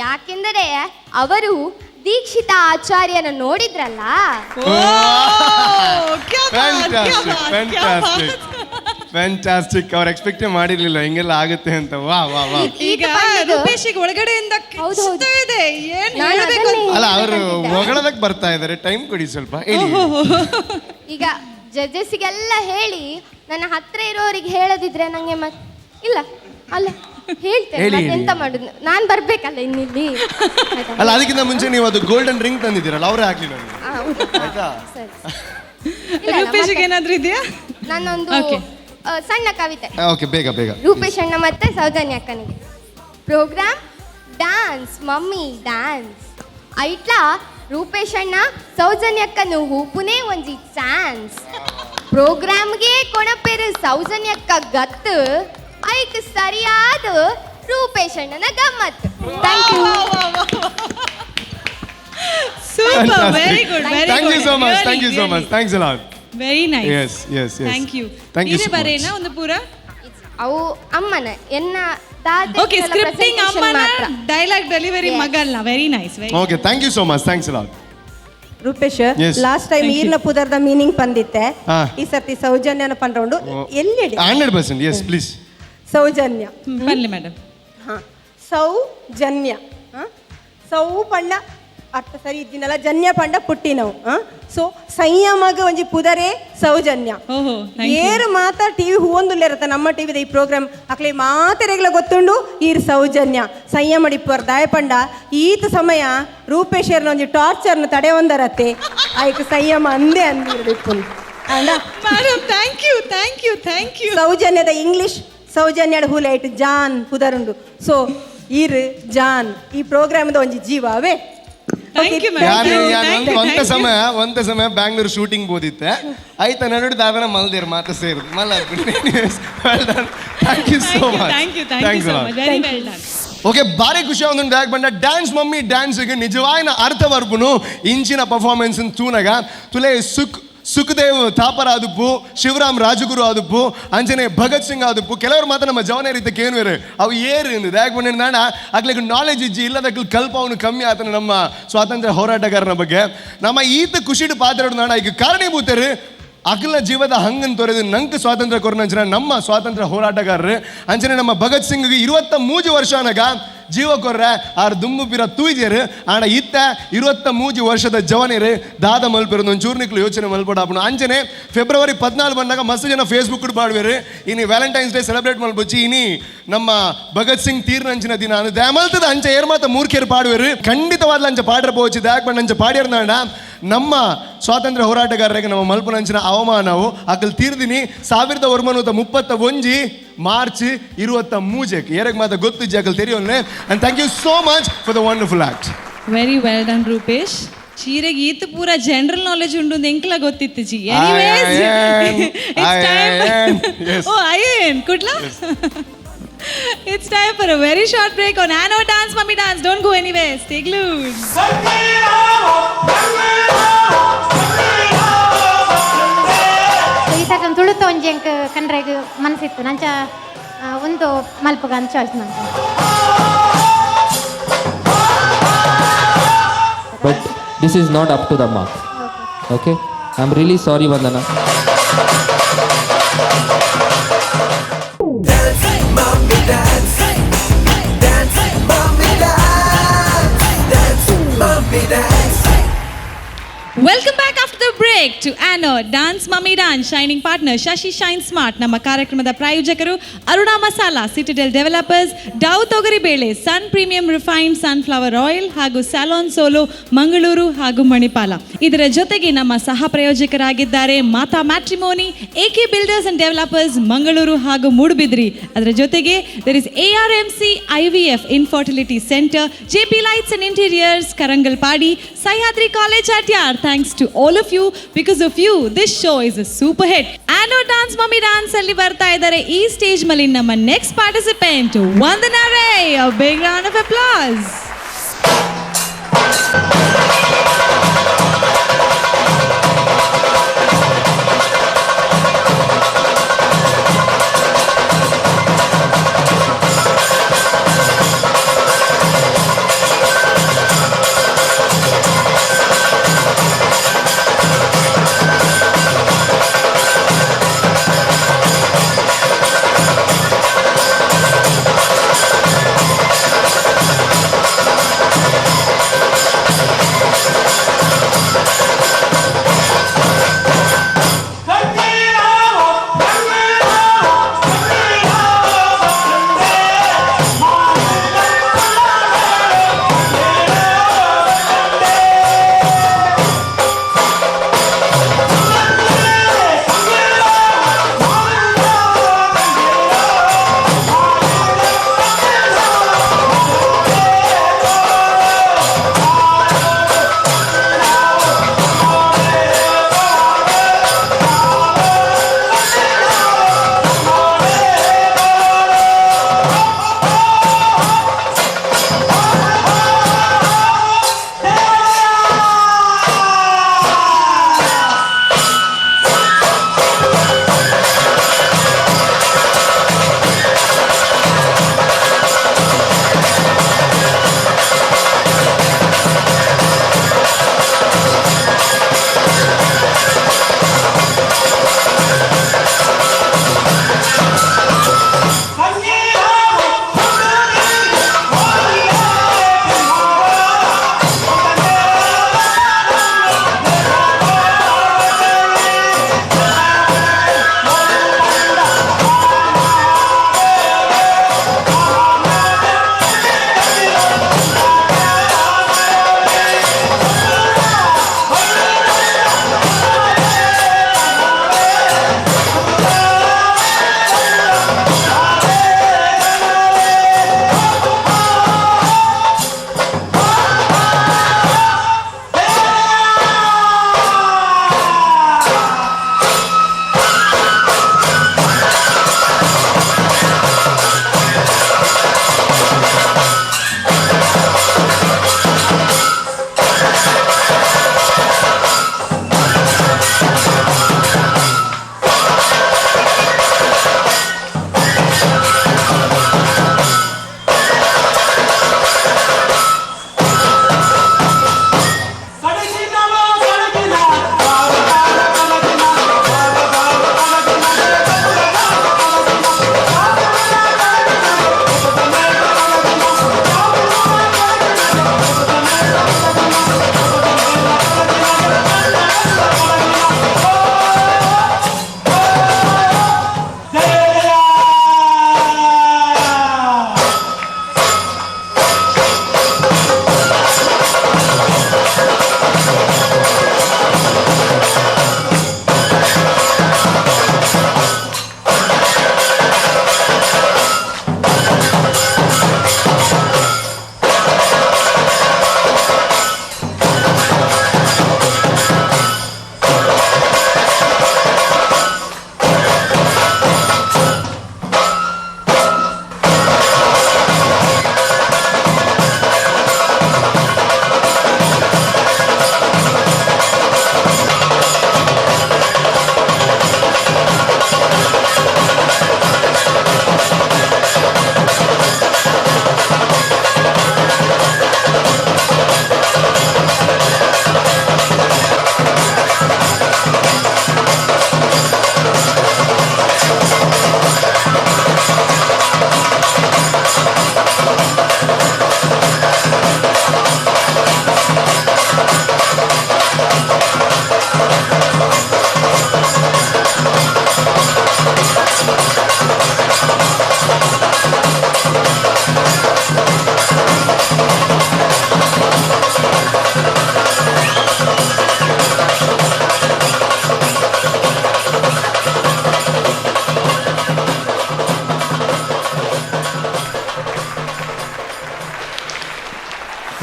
ಯಾಕೆಂದರೆ ಅವರು ದೀಕ್ಷಿತ ಆಚಾರ್ಯನ ನೋಡಿದ್ರಲ್ಲ.
ಫ್ಯಾಂಟಾಸ್ಟಿಕ್. ಅವ್ರು ಎಕ್ಸ್ಪೆಕ್ಟೇ ಮಾಡಿರ್ಲಿಲ್ಲ ಹಿಂಗೆಲ್ಲ ಆಗುತ್ತೆ ಅಂತ.
ಈಗ ರೂಪೇಶಿಗೆ ಒಳಗಡೆಯಿಂದ ಇದೆ ಏನು ಹೇಳಬೇಕು
ಅಲ್ಲ ಅವರು ಹೊಗಳದಕ್ಕೆ ಬರ್ತಾ ಇದ್ದಾರೆ. ಟೈಮ್ ಕೊಡಿ ಸ್ವಲ್ಪ.
ಈಗ ಜಡ್ಜಸ್ಗೆಲ್ಲ ಹೇಳಿ ನನ್ನ ಹತ್ರ ಇರೋರಿಗೆ ಹೇಳದಿದ್ರೆ ನಂಗೆ ಇಲ್ಲ ಅಲ್ಲ ಹೇಳ್ತೇನೆ ಎಂತ ಮಾಡುದು ನಾನು ಬರ್ಬೇಕಲ್ಲ ಇನ್ನಿಲ್ಲಿ.
ಅಲ್ಲ ಅದಕ್ಕಿಂತ ಮುಂಚೆ ನೀವು ಅದು ಗೋಲ್ಡನ್ ರಿಂಗ್ ತಂದಿದ್ದೀರಲ್ಲ ಅವರೇ ಹಾಕ್ಲಿಲ್ಲ ಆಯ್ತಾ.
ರೂಪೇಶಿಗೆ ಏನಾದ್ರೂ ಇದೆಯಾ?
ನನ್ನೊಂದು ಸಣ್ಣ ಕವಿತೆ.
ಓಕೆ ಬೇಗ
ರೂಪೇಶ್ ಅಣ್ಣ ಮತ್ತೆ ಸೌಜನ್ಯ ಅಕ್ಕನಿಗೆ. ಪ್ರೋಗ್ರಾಮ್ ಡ್ಯಾನ್ಸ್ ಮಮ್ಮಿ ಡ್ಯಾನ್ಸ್ ಐಟ್ಲ ರೂಪೇಶ್ ಅಣ್ಣ ಸೌಜನ್ಯಕ್ಕನು ಹೂಪುನೇ ಒಂಜಿ ಚಾನ್ಸ್ ಪ್ರೋಗ್ರಾಮ್ಗೆ ಕೊಣಪೇರು ಸೌಜನ್ಯಕ್ಕ ಗತ್ತು ಐಕ್ ಸರಿಯಾದ ರೂಪೇಶ್ ಅಣ್ಣನ ಗಮ್ಮತ್ತು. Thank you.
Super, very good, very
Thank
good.
you so much.
Really,
Thank you so
really.
much. Thanks a lot.
Very nice.
Yes, yes, yes.
Thank you.
Thank you so much.
ಬರೇನಾ ಒಂದು ಪೂರ
ಅವು ಅಮ್ಮನ ಎನ್ನ ದಾದೆ
okay scripting ಅಮ್ಮನ dialogue delivery ಮಗಲ್ನ very nice very
Okay, thank you so much. Thanks a lot.
Rupesh
Yes.
Last time
Thank you.
ಈರ್ನ ಪುದರ್ದ ಮೀನಿಂಗ್ ಬಂದಿತ್ತೆ
ಹಾ.
ಈ ಸರ್ತಿ ಸೌಜನ್ಯನ ಪಂಡ್ರೌಂಡು ಎಲ್ಲಿ
100%. Yes, please.
ಸೌಜನ್ಯ
ಬನ್ನಿ ಮೇಡಮ್.
ಹಾ ಸೌಜನ್ಯ ಸೌ ಪಂಡ ಅರ್ಥ ಸರಿ ಇದ್ದಿನಲ್ಲ ಜನ್ಯ ಪಂಡ ಪುಟ್ಟಿನವು ಸೊ ಸಂಯಮಗ ಒಂಜಿ ಪುದರೇ ಸೌಜನ್ಯ
ಓಹೋ
ಏರು ಮಾತಾ ಟಿವಿ ಹೂವೊಂದುಲ್ಲ ಇರತ್ತ ನಮ್ಮ ಟಿವಿದ ಈ ಪ್ರೋಗ್ರಾಮ್ ಅಕ್ಲೆ ಮಾತೆರೆಗ್ಲ ಗೊತ್ತುಂಡು ಈರ್ ಸೌಜನ್ಯ ಸಂಯಮ ಡಿಪ್ಪರ್ ದಾಯಪಂಡ ಈತ ಸಮಯ ರೂಪೇಶರ್ನ ಒಂಜಿ ಟಾರ್ಚರ್ನ ತಡೆ ಒಂದರತ್ತೆ ಆಯ್ಕೆ ಸಂಯಮ ಅಂದೇ ಅಂದಿರ್ಬೇಕು ಅಂಡ
madam thank you thank you thank you.
ಸೌಜನ್ಯದ ಇಂಗ್ಲಿಷ್ ಸೌಜನ್ಯದ ಹೂಲೈಟ್ ಜಾನ್ ಪುದರುಂಡು ಸೊ ಈರ್ ಜಾನ್ ಈ ಪ್ರೋಗ್ರಾಮ್ದ ಒಂಜಿ ಜೀವವೇ.
ಥ್ಯಾಂಕ್ ಯು
ಒಂದ ಸಮಯ ಬ್ಯಾಂಗ್ಳೂರ್ ಶೂಟಿಂಗ್ ಬೋದಿತ್ತೆ ಆಯ್ತಾ ನಡು ದಾದನ ಮಲ್ದೇರ್ ಮಾತ ಸೇರಿದ್ ಮಲ್ಲ thank you so much.
Thank you thank you so much very well done.
Okay ಬಾರಿ ಖುಷಿ ಒಂದು ಡ್ಯಾಕ್ ಬಂಡ ಡ್ಯಾನ್ಸ್ ಮಮ್ಮಿ ಡ್ಯಾನ್ಸ್ಗೆ ನಿಜವಾಯಿನ ಅರ್ಥವರ್ಪುನು ಇಂಚಿನ ಪರ್ಫಾರ್ಮೆನ್ಸ್ ತೂನಗ ತುಲೆ ಸುಖದೇವ್ ಥಾಪರ ಆದುಪ್ಪು ಶಿವರಾಮ್ ರಾಜಗುರು ಆದುಪ್ಪು ಅಂಜನೆ ಭಗತ್ ಸಿಂಗ್ ಆದುಪ್ಪು ಕೆಲವರು ಮಾತ್ರ ನಮ್ಮ ಜವನ ರೀತಿ ಕೇನುವೇರು ಅವು ಏರು ದ್ಯಾಕ್ ಬಂಡ ನಾಡ ಆಗ್ಲಿಕ್ಕೆ ನಾಲೆಜ್ ಇಜ್ಜಿ ಇಲ್ಲದಕ್ಕೆ ಕಲ್ಪ ಅವನು ಕಮ್ಮಿ ಆತನ ನಮ್ಮ ಸ್ವಾತಂತ್ರ್ಯ ಹೋರಾಟಗಾರನ ಬಗ್ಗೆ ನಮ್ಮ ಈತ ಖುಷಿಡು ಪಾತ್ರ ನಾಡ ಈಗ ಕಾರಣೀಭೂತರು ಅಗಲ ಜೀವದ ಹಂಗನ್ ತೊರೆದು ನಂಗೆ ಸ್ವಾತಂತ್ರ್ಯ ಕೊರನಂಚನ ನಮ್ಮ ಸ್ವಾತಂತ್ರ್ಯ ಹೋರಾಟಗಾರರು ಅಂಚನೆ ನಮ್ಮ ಭಗತ್ ಸಿಂಗ್ಗೆ 23 ವರ್ಷ ಅನಗ ಜೀವ ಕೊರ್ರೆ ಆರು ದುಂಬು ಪಿರ ತೂಯ್ಜೇರು ಆಣ ಇತ್ತ 23 ವರ್ಷದ ಜವನೇರು ದಾದ ಮಲ್ಪಿರೋದು ಒಂದು ಚೂರ್ನಿಕ್ಲು ಯೋಚನೆ ಮಲ್ಪಡಾಪಣ ಅಂಚನೆ ಫೆಬ್ರವರಿ 14 ಬಂದಾಗ ಮಸ್ತ್ ಜನ ಫೇಸ್ಬುಕ್ ಬಾಡ್ವೇರು ಇನಿ ವ್ಯಾಲೆಂಟೈನ್ಸ್ ಡೇ ಸೆಲೆಬ್ರೇಟ್ ಮಲ್ಪೊಚ್ಚಿ ಇನಿ ನಮ್ಮ ಭಗತ್ ಸಿಂಗ್ ತೀರ್ನಂಚಿನ ದಿನ ದ್ಯಾಮಲ್ತದ ಅಂಚೆ ಏರ್ ಮಾತ ಮೂರ್ಖೇರು ಪಾಡುವೇರು ಖಂಡಿತವಾದ ಅಂಚೆ ಪಾಡ್ರ ಪೋಚಿ ದ್ಯಾಕ್ ಬಂಡ ಅಂಚೆ ಪಾಡ್ಯರ್ನಾಡ ನಮ್ಮ ಸ್ವಾತಂತ್ರ್ಯ ಹೋರಾಟಗಾರರಿಗೆ ನಮ್ಮ ಮಲ್ಪನಂಚಿನ ಅವಮಾನವು ಅಕಲ್ ತೀರ್ದಿನಿ 1931 ಮಾರ್ಚ್ 23 ಏರಗ್ ಮಾತ ಗೊತ್ತು ಅಕಲ್ ತೆರಿಯೋನ್ನೆ and thank you so much for the wonderful act.
Very well done Rupesh. ಚೀರೆಗೆ ಈತ ಪೂರ ಜನರಲ್ ನಾಲೆಜ್ ಉಂಡು ಎಂಕ್ಲ ಗೊತ್ತಿತ್ತು ಜಿ. ಎನಿವೇಸ್ ಇಟ್ಸ್ ಟೈಮ್ ಓ ಅಯ್ಯನ್ Kudla It's time for a very short break on Anno Dance Mummy Dance. Don't go anywhere. Stay glued.
ಈ ಸಲ ತುಳುತ ಒಂಜಿ ಅಂಕ ಕಂಡ್ರೆಗ್ ಮನಸ್ಸಿತ್ತು ನಂಚ ಒಂದು ಮಲ್ಪಗ ಅಂತ ಚಾಯ್ಸ್ ಮಾಡ್ತೀನಿ.
But this is not up to the mark. Okay? I'm really sorry, Vandana.
Welcome back after the break to Anno Dance Mummy Dance shining partner Shashi Shine Smart. ನಮ್ಮ ಕಾರ್ಯಕ್ರಮದ ಪ್ರಾಯೋಜಕರು ಅರುಣಾ ಮಸಾಲಾ, ಸಿಟಿಡೆಲ್ ಡೆವಲಪರ್ಸ್, ಡವ್ ತೊಗರಿ ಬೇಳೆ, ಸನ್ ಪ್ರೀಮಿಯಂ ರಿಫೈನ್ಡ್ ಸನ್ಫ್ಲವರ್ ಆಯಿಲ್ ಹಾಗೂ ಸ್ಯಾಲೋನ್ solo Mangaluru ಹಾಗೂ ಮಣಿಪಾಲ. ಇದರ ಜೊತೆಗೆ ನಮ್ಮ ಸಹ ಪ್ರಾಯೋಜಕರಾಗಿದ್ದಾರೆ Mata matrimony, AK builders and developers Mangaluru ಹಾಗೂ ಮೂಡುಬಿದ್ರಿ. ಅದರ ಜೊತೆಗೆ there is ARMC IVF Infertility Center, JP Lights and Interiors Karangalpadi, Sahyadri College Adyar. Thanks to all of you. Because of you, this show is a super hit. Anno Dance Mummy Dance ಅಲ್ಲಿ ಬರ್ತಾ ಇದ್ದಾರೆ ಈ stage ಮೇಲೆ ನಮ್ಮ next participant ವಂದನಾ ರೇ. A big round of applause.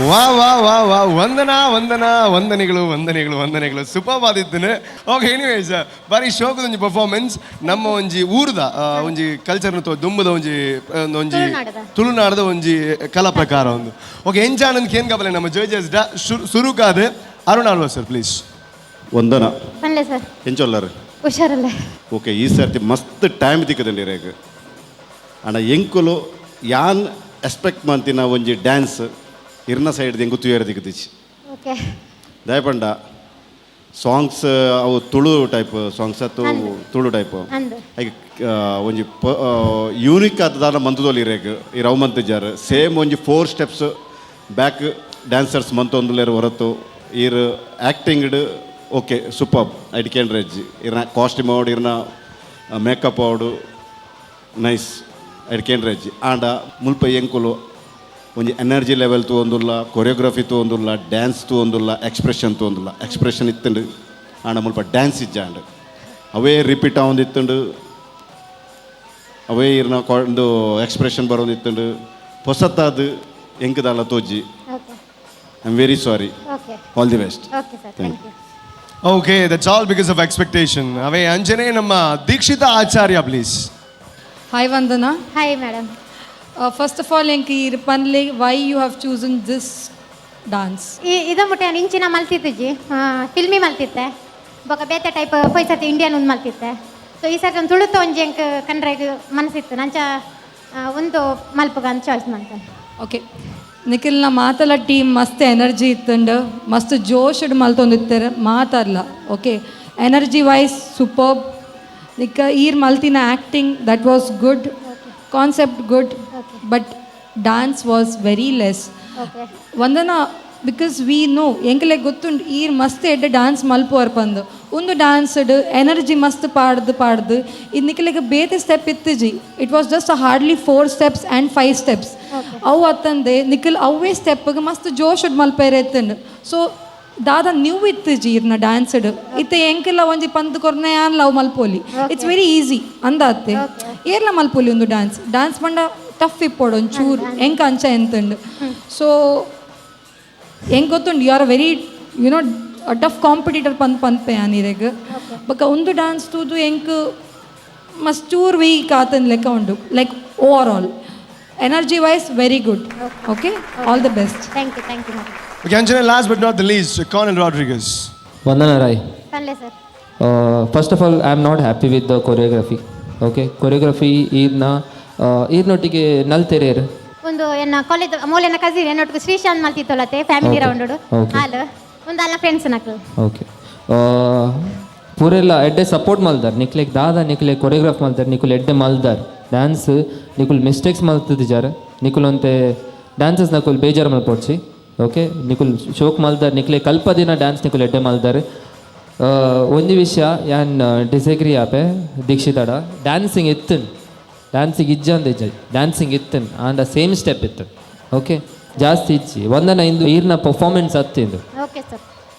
ವಾ ವಾ ವಾ ವಾ ವಂದನೆಗಳು ಸೂಪರ್ ಆದಿತ್ತು. ಓಕೆ, ಎನಿವೇಸ್ ಬಾರಿ ಶೋಕದೊಂಜಿ ಪರ್ಫಾರ್ಮೆನ್ಸ್ ನಮ್ಮ ಒಂಜಿ ಊರ್ದ ಒಂಜಿ ಕಲ್ಚರ್ನ ದುಂಬದ ಒಂಜಿ ತುಳುನಾಡದ ಒಂಜಿ ಕಲಾ ಪ್ರಕಾರ ಒಂದು. ಓಕೆ, ಎಂಚಾನಂದ್ ಕೇನ್ ಕಬಲೆ ನಮ್ಮ ಜಡ್ಜಸ್ ಸುರುಕಾದ Arun Alva sir please.
Vandana
sir
ಎಂಚೊಲ್ಲರು
ಹುಷಾರಲ್ಲ.
ಓಕೆ, ಈ ಸರ್ತಿ ಮಸ್ತ್ ಟೈಮ್ ದಿಕ್ಕದಂಡಿ ರೇಗ ಅಣ್ಣ ಎಂಕುಲು ಯಾನ್ ಎಕ್ಸ್ಪೆಕ್ಟ್ ಮಾಡ್ತಿನ ಒಂಜಿ ಡ್ಯಾನ್ಸ್ ಇರ್ನ ಸೈಡ್ ಎಂಗು ತುಯರ್ ದಿಕ್ಕದಿಚ್ಚಿ
ಓಕೆ
ದಯಪಂಡ ಸಾಂಗ್ಸ್ ಅವು ತುಳು ಟೈಪ್ ಸಾಂಗ್ಸ್ ಅತ್ತು ತುಳು ಟೈಪ್ ಹಾಗೆ ಒಂಜಿ ಯೂನಿಕ್ ಆದ ಮಂತದೋಲಿ ರೇಗ ಈ ರವ್ ಮಂತಿಜಾರ್ ಸೇಮ್ ಒಂಜಿ 4 ಸ್ಟೆಪ್ಸ್ ಬ್ಯಾಕ್ ಡ್ಯಾನ್ಸರ್ಸ್ ಮಂತೊಂದುಲೇರು ಹೊರತು ಈರ್ ಆ್ಯಕ್ಟಿಂಗ್ಡ್ ಓಕೆ ಸೂಪರ್ ಐಡ್ಕೇಂಡ್ರೆ ಅಜ್ಜಿ ಇರ್ನ ಕಾಸ್ಟ್ಯೂಮ್ ಆವಡು ಇರ್ನ ಮೇಕಪ್ ಆವಡು ನೈಸ್ ಐಡ್ಕೇಂಡ್ರೆ ಅಜ್ಜಿ ಆಂಡ ಮುಲ್ಪ ಎಂಕುಲು ಒಂಜಿ ಎನರ್ಜಿ ಲೆವೆಲ್ ತೂಂದುಲ್ಲ, ಕೊರಿಯೋಗ್ರಫಿ ತೂಂದುಲ್ಲ, ಡ್ಯಾನ್ಸ್ ತೂಂದುಲ್ಲ, ಎಕ್ಸ್ಪ್ರೆಷನ್ ತೂಂದುಲ್ಲ. ಎಕ್ಸ್ಪ್ರೆಷನ್ ಇತ್ತುಂಡು ಆಂಡ ಮುಲ್ಪ ಡ್ಯಾನ್ಸ್ ಇಜ್ಜಾಂಡು ಅವೇ ರಿಪೀಟ್ ಆವೊಂದಿತ್ತುಂಡು, ಅವೇ ಇರ್ನ ಒಂದು ಎಕ್ಸ್ಪ್ರೆಷನ್ ಬರೋದಿತ್ತುಂಡು. ಹೊಸತಾದ ಎಂಕದಲ್ಲ ತೋಜಿ. I am very sorry. All the best. Thank you.
Okay, that's all because of expectation. ಅವೇ ಅಂಜನೆ ನಮ್ಮ Dikshita Acharya please.
Hi Vandana.
Hi madam.
First of all ಎಂಕಿ ಪನ್ಲೆ why you have chosen this dance?
ಇದ ಮುಟ್ಟೆ ಇಂಚಿನ ಮಲ್ತಿತ್ತುಜಿ ಫಿಲ್ಮಿ ಮಲ್ತಿತ್ತೆ ಬೊಕ ಬೇತೆ ಟೈಪ್ ಪೊಯ್ಸತಿ ಇಂಡಿಯನ್ ಒಂದು ಮಲ್ತಿತ್ತೆ. ಸೊ ಈ ಸರ್ತಿ ಒಂದು ತುಳುತ ಒಂಜಿ ಎಂಕ್ ಕಂಡ್ರೆಗ್ ಮನಸ್ಸಿತ್ತು ನಂಚ ಒಂದು ಮಲ್ಪಗ ಅಂತ ಚಾಯ್ಸ್ ಮಾಡ್ತೇನೆ.
ಓಕೆ, ನಿಖಿಲ್ನ ಮಾತಲ್ಲ ಟೀಮ್ ಮಸ್ತ್ ಎನರ್ಜಿ ಇತ್ತಂಡು ಮಸ್ತ್ ಜೋಶಡ್ ಮಲ್ತೊಂದಿತ್ತಾರೆ ಮಾತಲ್ಲ. Okay, energy wise superb. ನಿಕ್ಕ ಈರ್ ಮಲ್ತಿನ acting that was good, concept good, but dance was very less. Vandana because we know ಎಂಕಲೆ ಗೊತ್ತುಂಡು ಈರ್ ಮಸ್ತ್ ಎಡ್ಡೆ ಡ್ಯಾನ್ಸ್ ಮಲ್ಪುವರ್ ಪಂದು ಒಂದು ಡ್ಯಾನ್ಸ್ಡ್ ಎನರ್ಜಿ ಮಸ್ತ್ ಪಾಡ್ದು ಇದು ನಿಖಿಲಿಗೆ ಬೇತೆ ಸ್ಟೆಪ್ ಇತ್ತುಜಿ. It was just hardly 4 steps and 5 steps ಅವು ಅತ್ತಂದೆ ನಿಖಿಲ್ ಅವೇ ಸ್ಟೆಪ್ಗೆ ಮಸ್ತ್ ಜೋಶಡ್ ಮಲ್ಪೇರೆ ಎತ್ತಂಡು. ಸೊ ದಾದ ನೀವು ಇತ್ತುಜಿ ಇರ್ನ ಡ್ಯಾನ್ಸ್ಡ್ ಇತ್ತೆ ಎಂಕೆಲ್ಲ ಒಂಜಿ ಪಂದ್ ಕೊರ್ನೆ ಆನ್ ಲವ್ ಮಲ್ಪೋಲಿ ಇಟ್ಸ್ ವೆರಿ ಈಸಿ ಅಂದಾತ್ತೆ ಏರ್ಲ ಮಲ್ಪೋಲಿ ಒಂದು ಡ್ಯಾನ್ಸ್ ಪಂಡ ಟಫ್ ಇಪ್ಪೋಡು ಒಂಚೂರು ಎಂಕ ಅಂಚ ಎಂತಂಡು. ಸೊ ಹೆಂಗೆ ಗೊತ್ತುಂಡು you are a very you know tough competitor ಪನ್ಪೆ ಆನಿರೆಗ್ ಬೊಕ ಒಂದು ಡ್ಯಾನ್ಸ್ ತೂದು ಎಂಕ್ ಮಸ್ಟೂರ್ ವೀಕ್ ಆತನ ಲೆಕ್ಕ ಉಂಡು like over all energy wise very good. Okay, all the best.
Thank you madam.
Okay, Anjana, last but not the least, Cornel Rodriguez.
Vandana Rai.
ಪನ್ಲೆ sir.
First of all, I am not happy with the choreography. Okay, choreography ಈರ್ನೊಟ್ಟಿಗೆ ನಲ್ತೆರೇರು
ಒಂದು ಎನ್ನ college ಮೂಲೆನ cousin ಏನೊಟ್ಟಿಗೆ ಶ್ರೀಶಾಂತ್ ಮಲ್ತಿತ್ತೊಲತೆ family round ಹಾಲು ಒಂದು ಅಲ್ಲ ಫ್ರೆಂಡ್ಸ್ ನಕ್ಲು. ಓಕೆ,
ಪೂರೆಲ್ಲ ಎಡ್ಡೆ ಸಪೋರ್ಟ್ ಮಲ್ದಾರ್ ನಿಕ್ಲೆಗ್ ದಾದ ನಿಕ್ಲೆ ಕೊರಿಯೋಗ್ರಾಫ್ ಮಲ್ದಾರ್ ನಿಕುಲ್ ಎಡ್ಡೆ ಮಲ್ದಾರ್ ಡ್ಯಾನ್ಸ್ ನಿಕುಲ್ ಮಿಸ್ಟೇಕ್ಸ್ ಮಲ್ತಿದ್ದಾರ ನಿಕುಲ್ ಅಂತೆ ಡ್ಯಾನ್ಸಸ್ ನಕುಲ್ ಬೇಜಾರು ಮಲ್ಪೊಡ್ಸಿ. ಓಕೆ, ನಿಕುಲ್ ಶೋಕ್ ಮಲ್ದಾರ್ ನಿಕ್ಲೆ ಕಲ್ಪದಿನ ಡ್ಯಾನ್ಸ್ ನಿಕುಲ್ ಎಡ್ಡೆ ಮಲ್ದಾರ್. ಒಂದು ವಿಷಯ ಯಾನ್ ಡಿಸಗ್ರಿ ಆಪೆ ದೀಕ್ಷಿತಾಡ ಡ್ಯಾನ್ಸಿಂಗ್ ಇತ್ತನ್ ಡ್ಯಾನ್ಸಿಂಗ್ ಇಜ್ಜಂದ ಡ್ಯಾನ್ಸಿಂಗ್ ಇತ್ತನ್ ಆಂಡ ಸೇಮ್ ಸ್ಟೆಪ್ ಇತ್ತು. ಓಕೆ, ಜಾಸ್ತಿ ಇಚ್ಚಿ ಒಂದನ ಇಂದು ಈರ್ನ ಪರ್ಫಾರ್ಮೆನ್ಸ್ ಹತ್ತಿಂದು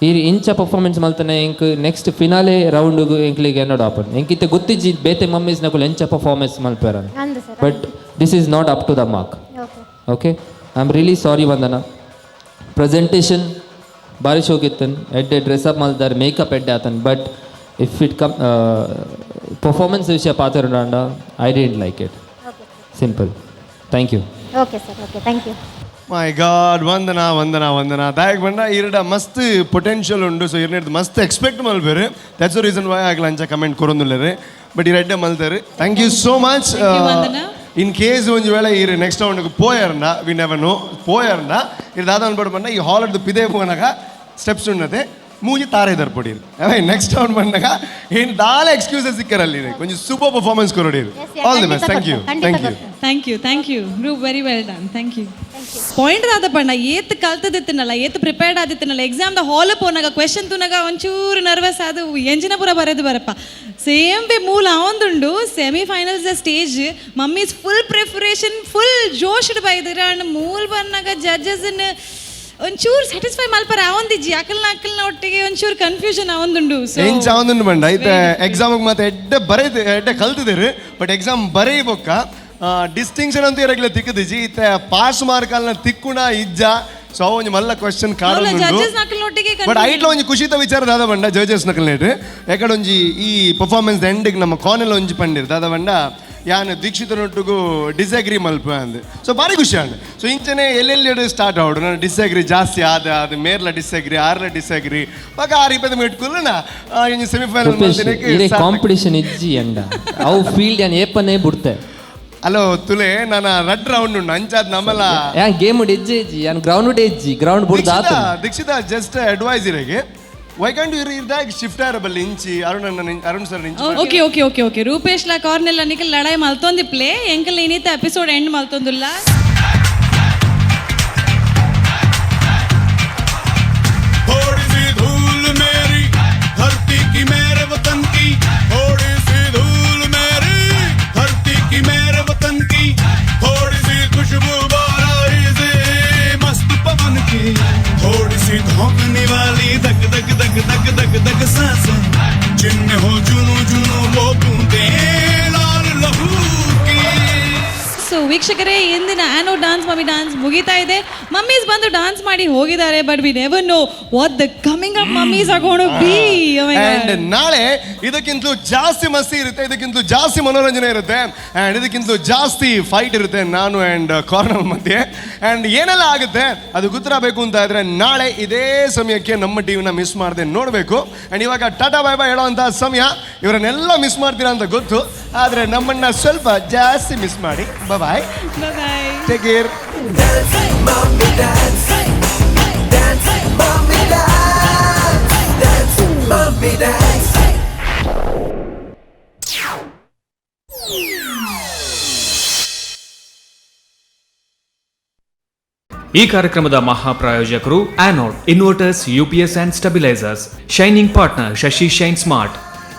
ಈರ್ ಇಂಚ ಪರ್ಫಾರ್ಮೆನ್ಸ್ ಮಲ್ತಾನೆ ಎಂಕ್ ನೆಕ್ಸ್ಟ್ ಫಿನಾಲೆ ರೌಂಡ್ಗು ಎಂಕ್ಲಿಗೆ ಏನೋಡು ಆಪನ್ ಎಂಕಿತ್ತೆ ಗೊತ್ತಿಜ್ಜಿ ಬೇತೆ ಮಮ್ಮೀಸ್ ನಕುಲ್ ಎಂಚ ಪರ್ಫಾರ್ಮೆನ್ಸ್ ಮಲ್ಪೇರ but this is not up to the mark. Okay, I am really sorry Vandana. Presentation ಭಾರಿ ಶೋಕಿತ್ತನ್ ಎಡ್ಡೆ ಡ್ರೆಸ್ಅಪ್ ಮಲ್ದಾರ್ ಮೇಕಪ್ ಎಡ್ಡೆ ಆತನ್ but if it come performance ವಿಷಯ ಪಾತ್ರರಾಂಡ I didn't like it. Simple. Thank you.
Okay sir. Okay, thank you.
My god, Vandana ದಾಯಕ್ ಬಂಡ ಇರಡ ಮಸ್ತ್ ಪೊಟೆನ್ಷಿಯಲ್ ಉಂಡು. ಸೊ ಇರ್ನೇದು ಮಸ್ತ್ ಎಕ್ಸ್ಪೆಕ್ಟ್ ಮಲ್ಬೇರೆ. ದಟ್ಸ್ ದ ರೀಸನ್ ವೈ ಆಗ್ಲ ಅಂಚ ಕಮೆಂಟ್ ಕೊರೊಂದುಲ್ಲೇರೆ ಬಟ್ ಇರೆಡ್ಡೆ ಮಲ್ತಾರೆ. Thank you so much. In case ಒಂಜಿ ವೇಳೆ ಇರು ನೆಕ್ಸ್ಟ್ ರೌಂಡ್ಗೆ ಪೋಯರ್ನ ವಿ ನೆವರ್ ನೋ ಪೋಯರ್ನ ಇದು ದಾದ ಅನ್ಬಾರ್ದು ಬಂದ ಈ ಹಾಲಡ್ ಪಿದೆ ಪೋನಾಗ ಸ್ಟೆಪ್ಸ್ ಉಣ್ಣತೆ ಮೂಜಿ ತಾರೆ ದರ್ಪೊಡಿರು ಅವೇ ನೆಕ್ಸ್ಟ್ ರೌಂಡ್ ಬಂದಾಗ ಏನು ದಾಲ ಎಕ್ಸ್ಕ್ಯೂಸಸ್ ಸಿಕ್ಕರಲ್ಲಿ ಕೊಂಚ ಸೂಪರ್ ಪರ್ಫಾರ್ಮೆನ್ಸ್ ಕೊರಡಿರು. All the best.
Thank you group very well done. Thank you. Point ದಾದ ಪಂಡ ಏತ್ ಕಲ್ತದಿತ್ತನಲ್ಲ ಏತ್ ಪ್ರಿಪೇರ್ಡ್ ಆದಿತ್ತನಲ್ಲ ಎಕ್ಸಾಮ್ದ ಹಾಲ್ ಪೋನಾಗ ಕ್ವೆಶನ್ ತುನಾಗ ಒಂಚೂರು ನರ್ವಸ್ ಅದು ಎಂಜಿನ ಪೂರ ಬರೆದು ಬರಪ್ಪ ಸೇಮ್ ಬಿ ಮೂಲ ಅವಂದುಂಡು semifinals stage mummies full preparation full ಜೋಶ್ಡ್ ಬೈದಿರ ಅಂಡ್ ಮೂಲ್ ಬಂದಾಗ ಜಡ್ಜಸ್ ಒಂಚೂರು ಸ್ಯಾಟಿಸ್ಫೈ ಮಲ್ಪರ ಅವಂದಿಜ್ಜಿ ಅಕಲ್ನ ಒಟ್ಟಿಗೆ ಒಂಚೂರು ಕನ್ಫ್ಯೂಷನ್ ಅವಂದುಂಡು.
ಏನ್ ಚಾವಂದುಂಡು ಬಂಡ ಐತೆ ಎಕ್ಸಾಮಿಗೆ ಮತ್ತೆ ಎಡ್ಡೆ ಕಲ್ತಿದ್ದೀರಿ ಬಟ್ ಎಕ್ಸಾಮ್ ಬರೀಬೊಕ್ಕ ಡಿಸ್ಟಿಂಕ್ಷನ್ ಅಂತ ಇರಗಿಲ್ಲ ತಿಕ್ಕದಿಜಿ ಇತ್ತೆ ಪಾಸ್ ಮಾರ್ಕಲ್ನ ತಿಕ್ಕುಣ ಇಜ್ಜ ಸೊ ಒಂಜಿ ಮಲ್ಲ ಕ್ವೆಶ್ಚನ್
ಜಡ್ಜಸ್ ನಕಲ್ನೊಟ್ಟಿಗೆ
ಬಟ್ ಐಟ್ಲ ಒಂಜಿ ಖುಷಿತ ವಿಚಾರ ದಾದ ಬಂಡ ಜಡ್ಜಸ್ ನಕಲ್ನೇಟ್ ಯಾಕಡೆ ಒಂಜಿ ಈ ಪರ್ಫಾರ್ಮೆನ್ಸ್ ಎಂಡಿಗೆ ನಮ್ಮ ಕಾನೆಲ್ಲ ಒಂಜಿ ಪಂಡಿರ್ ದಾದ ಬಂಡ ಯಾನ್ ದೀಕ್ಷಿತನೊಟ್ಟಿಗೂ ಡಿಸ್ಅಗ್ರಿ ಮಲ್ಪ ಅಂದ್ ಸೊ ಭಾರಿ ಖುಷಿ ಅಂಡ್ ಸೊ ಇಂಚನೆ ಎಲ್ಲೆಲ್ಲಿ ಸ್ಟಾರ್ಟ್ ಆವಡು ನಾನು ಡಿಸ್ಅಗ್ರಿ ಜಾಸ್ತಿ ಅದು ಮೇರ್ಲ ಡಿಸ್ಅಗ್ರಿ ಆರ್ಲ ಡಿಸ್ಅಗ್ರಿ ಬಾಗ 6-20 ಇಟ್ಕೊಳ್ಳ ಇಂಜಿ ಸೆಮಿಫೈನಲ್
ಕಾಂಪಿಟೇಷನ್ ಇಜ್ಜಿ ಅಂಡ ಅವು ಫೀಲ್ಡ್ ಯಾನ್ ಏಪನೇ ಬಿಡ್ತೆ
ಅಲೋ ತುಲೆ ನಾನು ರಡ್ ರೌಂಡ್ ಉಂಡು ಅಂಚಾದ್ ನಮ್ಮಲ್ಲ
ಯಾನ್ ಗೇಮ್ ಎಜ್ಜಿ ಎಜ್ಜಿ ಯಾನ್ ಗ್ರೌಂಡ್ ಎಜ್ಜಿ ಗ್ರೌಂಡ್ ಬಿಡ್ದ
ದೀಕ್ಷಿತ ಜಸ್ಟ್ ಅಡ್ವೈಸರಿಗೆ ವೈ ಕಾಂಟ್ ಯು ಇರ್ದಾಗ ಶಿಫ್ಟ್ ಆರಬಲ್ಲಿ ಇಂಚಿ ಅರುಣ್ ಸರ್ ಇಂಚಿ
ಓಕೆ ರೂಪೇಶ್ ಲ ಕಾರ್ನೆಲ್ಲ ನಿಕಲ್ ಲಡಾಯಿ ಮಲ್ತೊಂದಿ ಪ್ಲೇ ಎಂಕಲ್ ಏನೈತ ಎಪಿಸೋಡ್ ಎಂಡ್ ಮಲ್ತೊಂದುಲ್ಲ
थोड़ी सी धूल मेरी धरती की मेरे वतन की थोड़ी सी धूल मेरी धरती की मेरे वतन की थोड़ी सी खुशबू बाराई से मस्त पवन की थोड़ी सी धोखने वाली धक धक धक धक धक धक सांसें जिनमें हो जुनू जुनू वो बूंदे लाल लहू की
ಸೊ ವೀಕ್ಷಕರೇ ಇಂದಿನ ಆ್ಯನೋ ಡಾನ್ಸ್ ಮಮ್ಮಿ ಡಾನ್ಸ್ ಮುಗಿತಾ ಇದೆ. ಮಮ್ಮೀಸ್ ಬಂದು ಡಾನ್ಸ್ ಮಾಡಿ ಹೋಗಿದ್ದಾರೆ, but we never know what the coming up mummies are gonna be.
And ನಾಳೆ ಇದಕ್ಕಿಂತ ಜಾಸ್ತಿ ಮಸ್ತಿ ಇರುತ್ತೆ, ಇದಕ್ಕಿಂತ ಜಾಸ್ತಿ ಮನೋರಂಜನೆ ಇರುತ್ತೆ, ಅಂಡ್ ಇದಕ್ಕಿಂತ ಜಾಸ್ತಿ ಫೈಟ್ ಇರುತ್ತೆ ನಾನು ಅಂಡ್ ಕಾರ್ನರ್ ಮಧ್ಯೆ. ಅಂಡ್ ಏನೆಲ್ಲ ಆಗುತ್ತೆ ಅದು ಗೊತ್ತಿರಬೇಕು ಅಂತ ಇದ್ರೆ ನಾಳೆ ಇದೇ ಸಮಯಕ್ಕೆ ನಮ್ಮ ಟಿವಿನ ಮಿಸ್ ಮಾಡದೆ ನೋಡಬೇಕು. ಅಂಡ್ ಇವಾಗ ಟಾಟಾ ಬೈ ಬೈ ಹೇಳೋವಂಥ ಸಮಯ. ಇವರನ್ನೆಲ್ಲ ಮಿಸ್ ಮಾಡ್ತೀರಾ ಅಂತ ಗೊತ್ತು, ಆದರೆ ನಮ್ಮನ್ನ ಸ್ವಲ್ಪ ಜಾಸ್ತಿ ಮಿಸ್ ಮಾಡಿ. Bye, take care.
ಈ ಕಾರ್ಯಕ್ರಮದ ಮಹಾಪ್ರಾಯೋಜಕರು Anode inverters, UPS and stabilisers. Shining partner Shashi shine smart.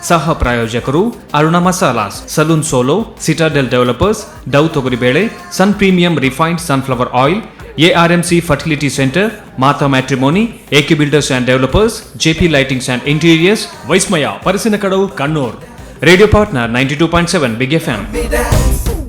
ಸಹ ಪ್ರಾಯೋಜಕರು Aruna masalas, salon solo, citadel developers, ಡವ್ ತೊಗರಿಬೇಳೆ, Sun premium refined sunflower oil, ARMC fertility centre, Mata matrimony, AK builders and developers, JP lightings and interiors, ವೈಸ್ಮಯ ಪರಿಸಿನ ಕಡವು Kannur. Radio partner 92.7 big FM.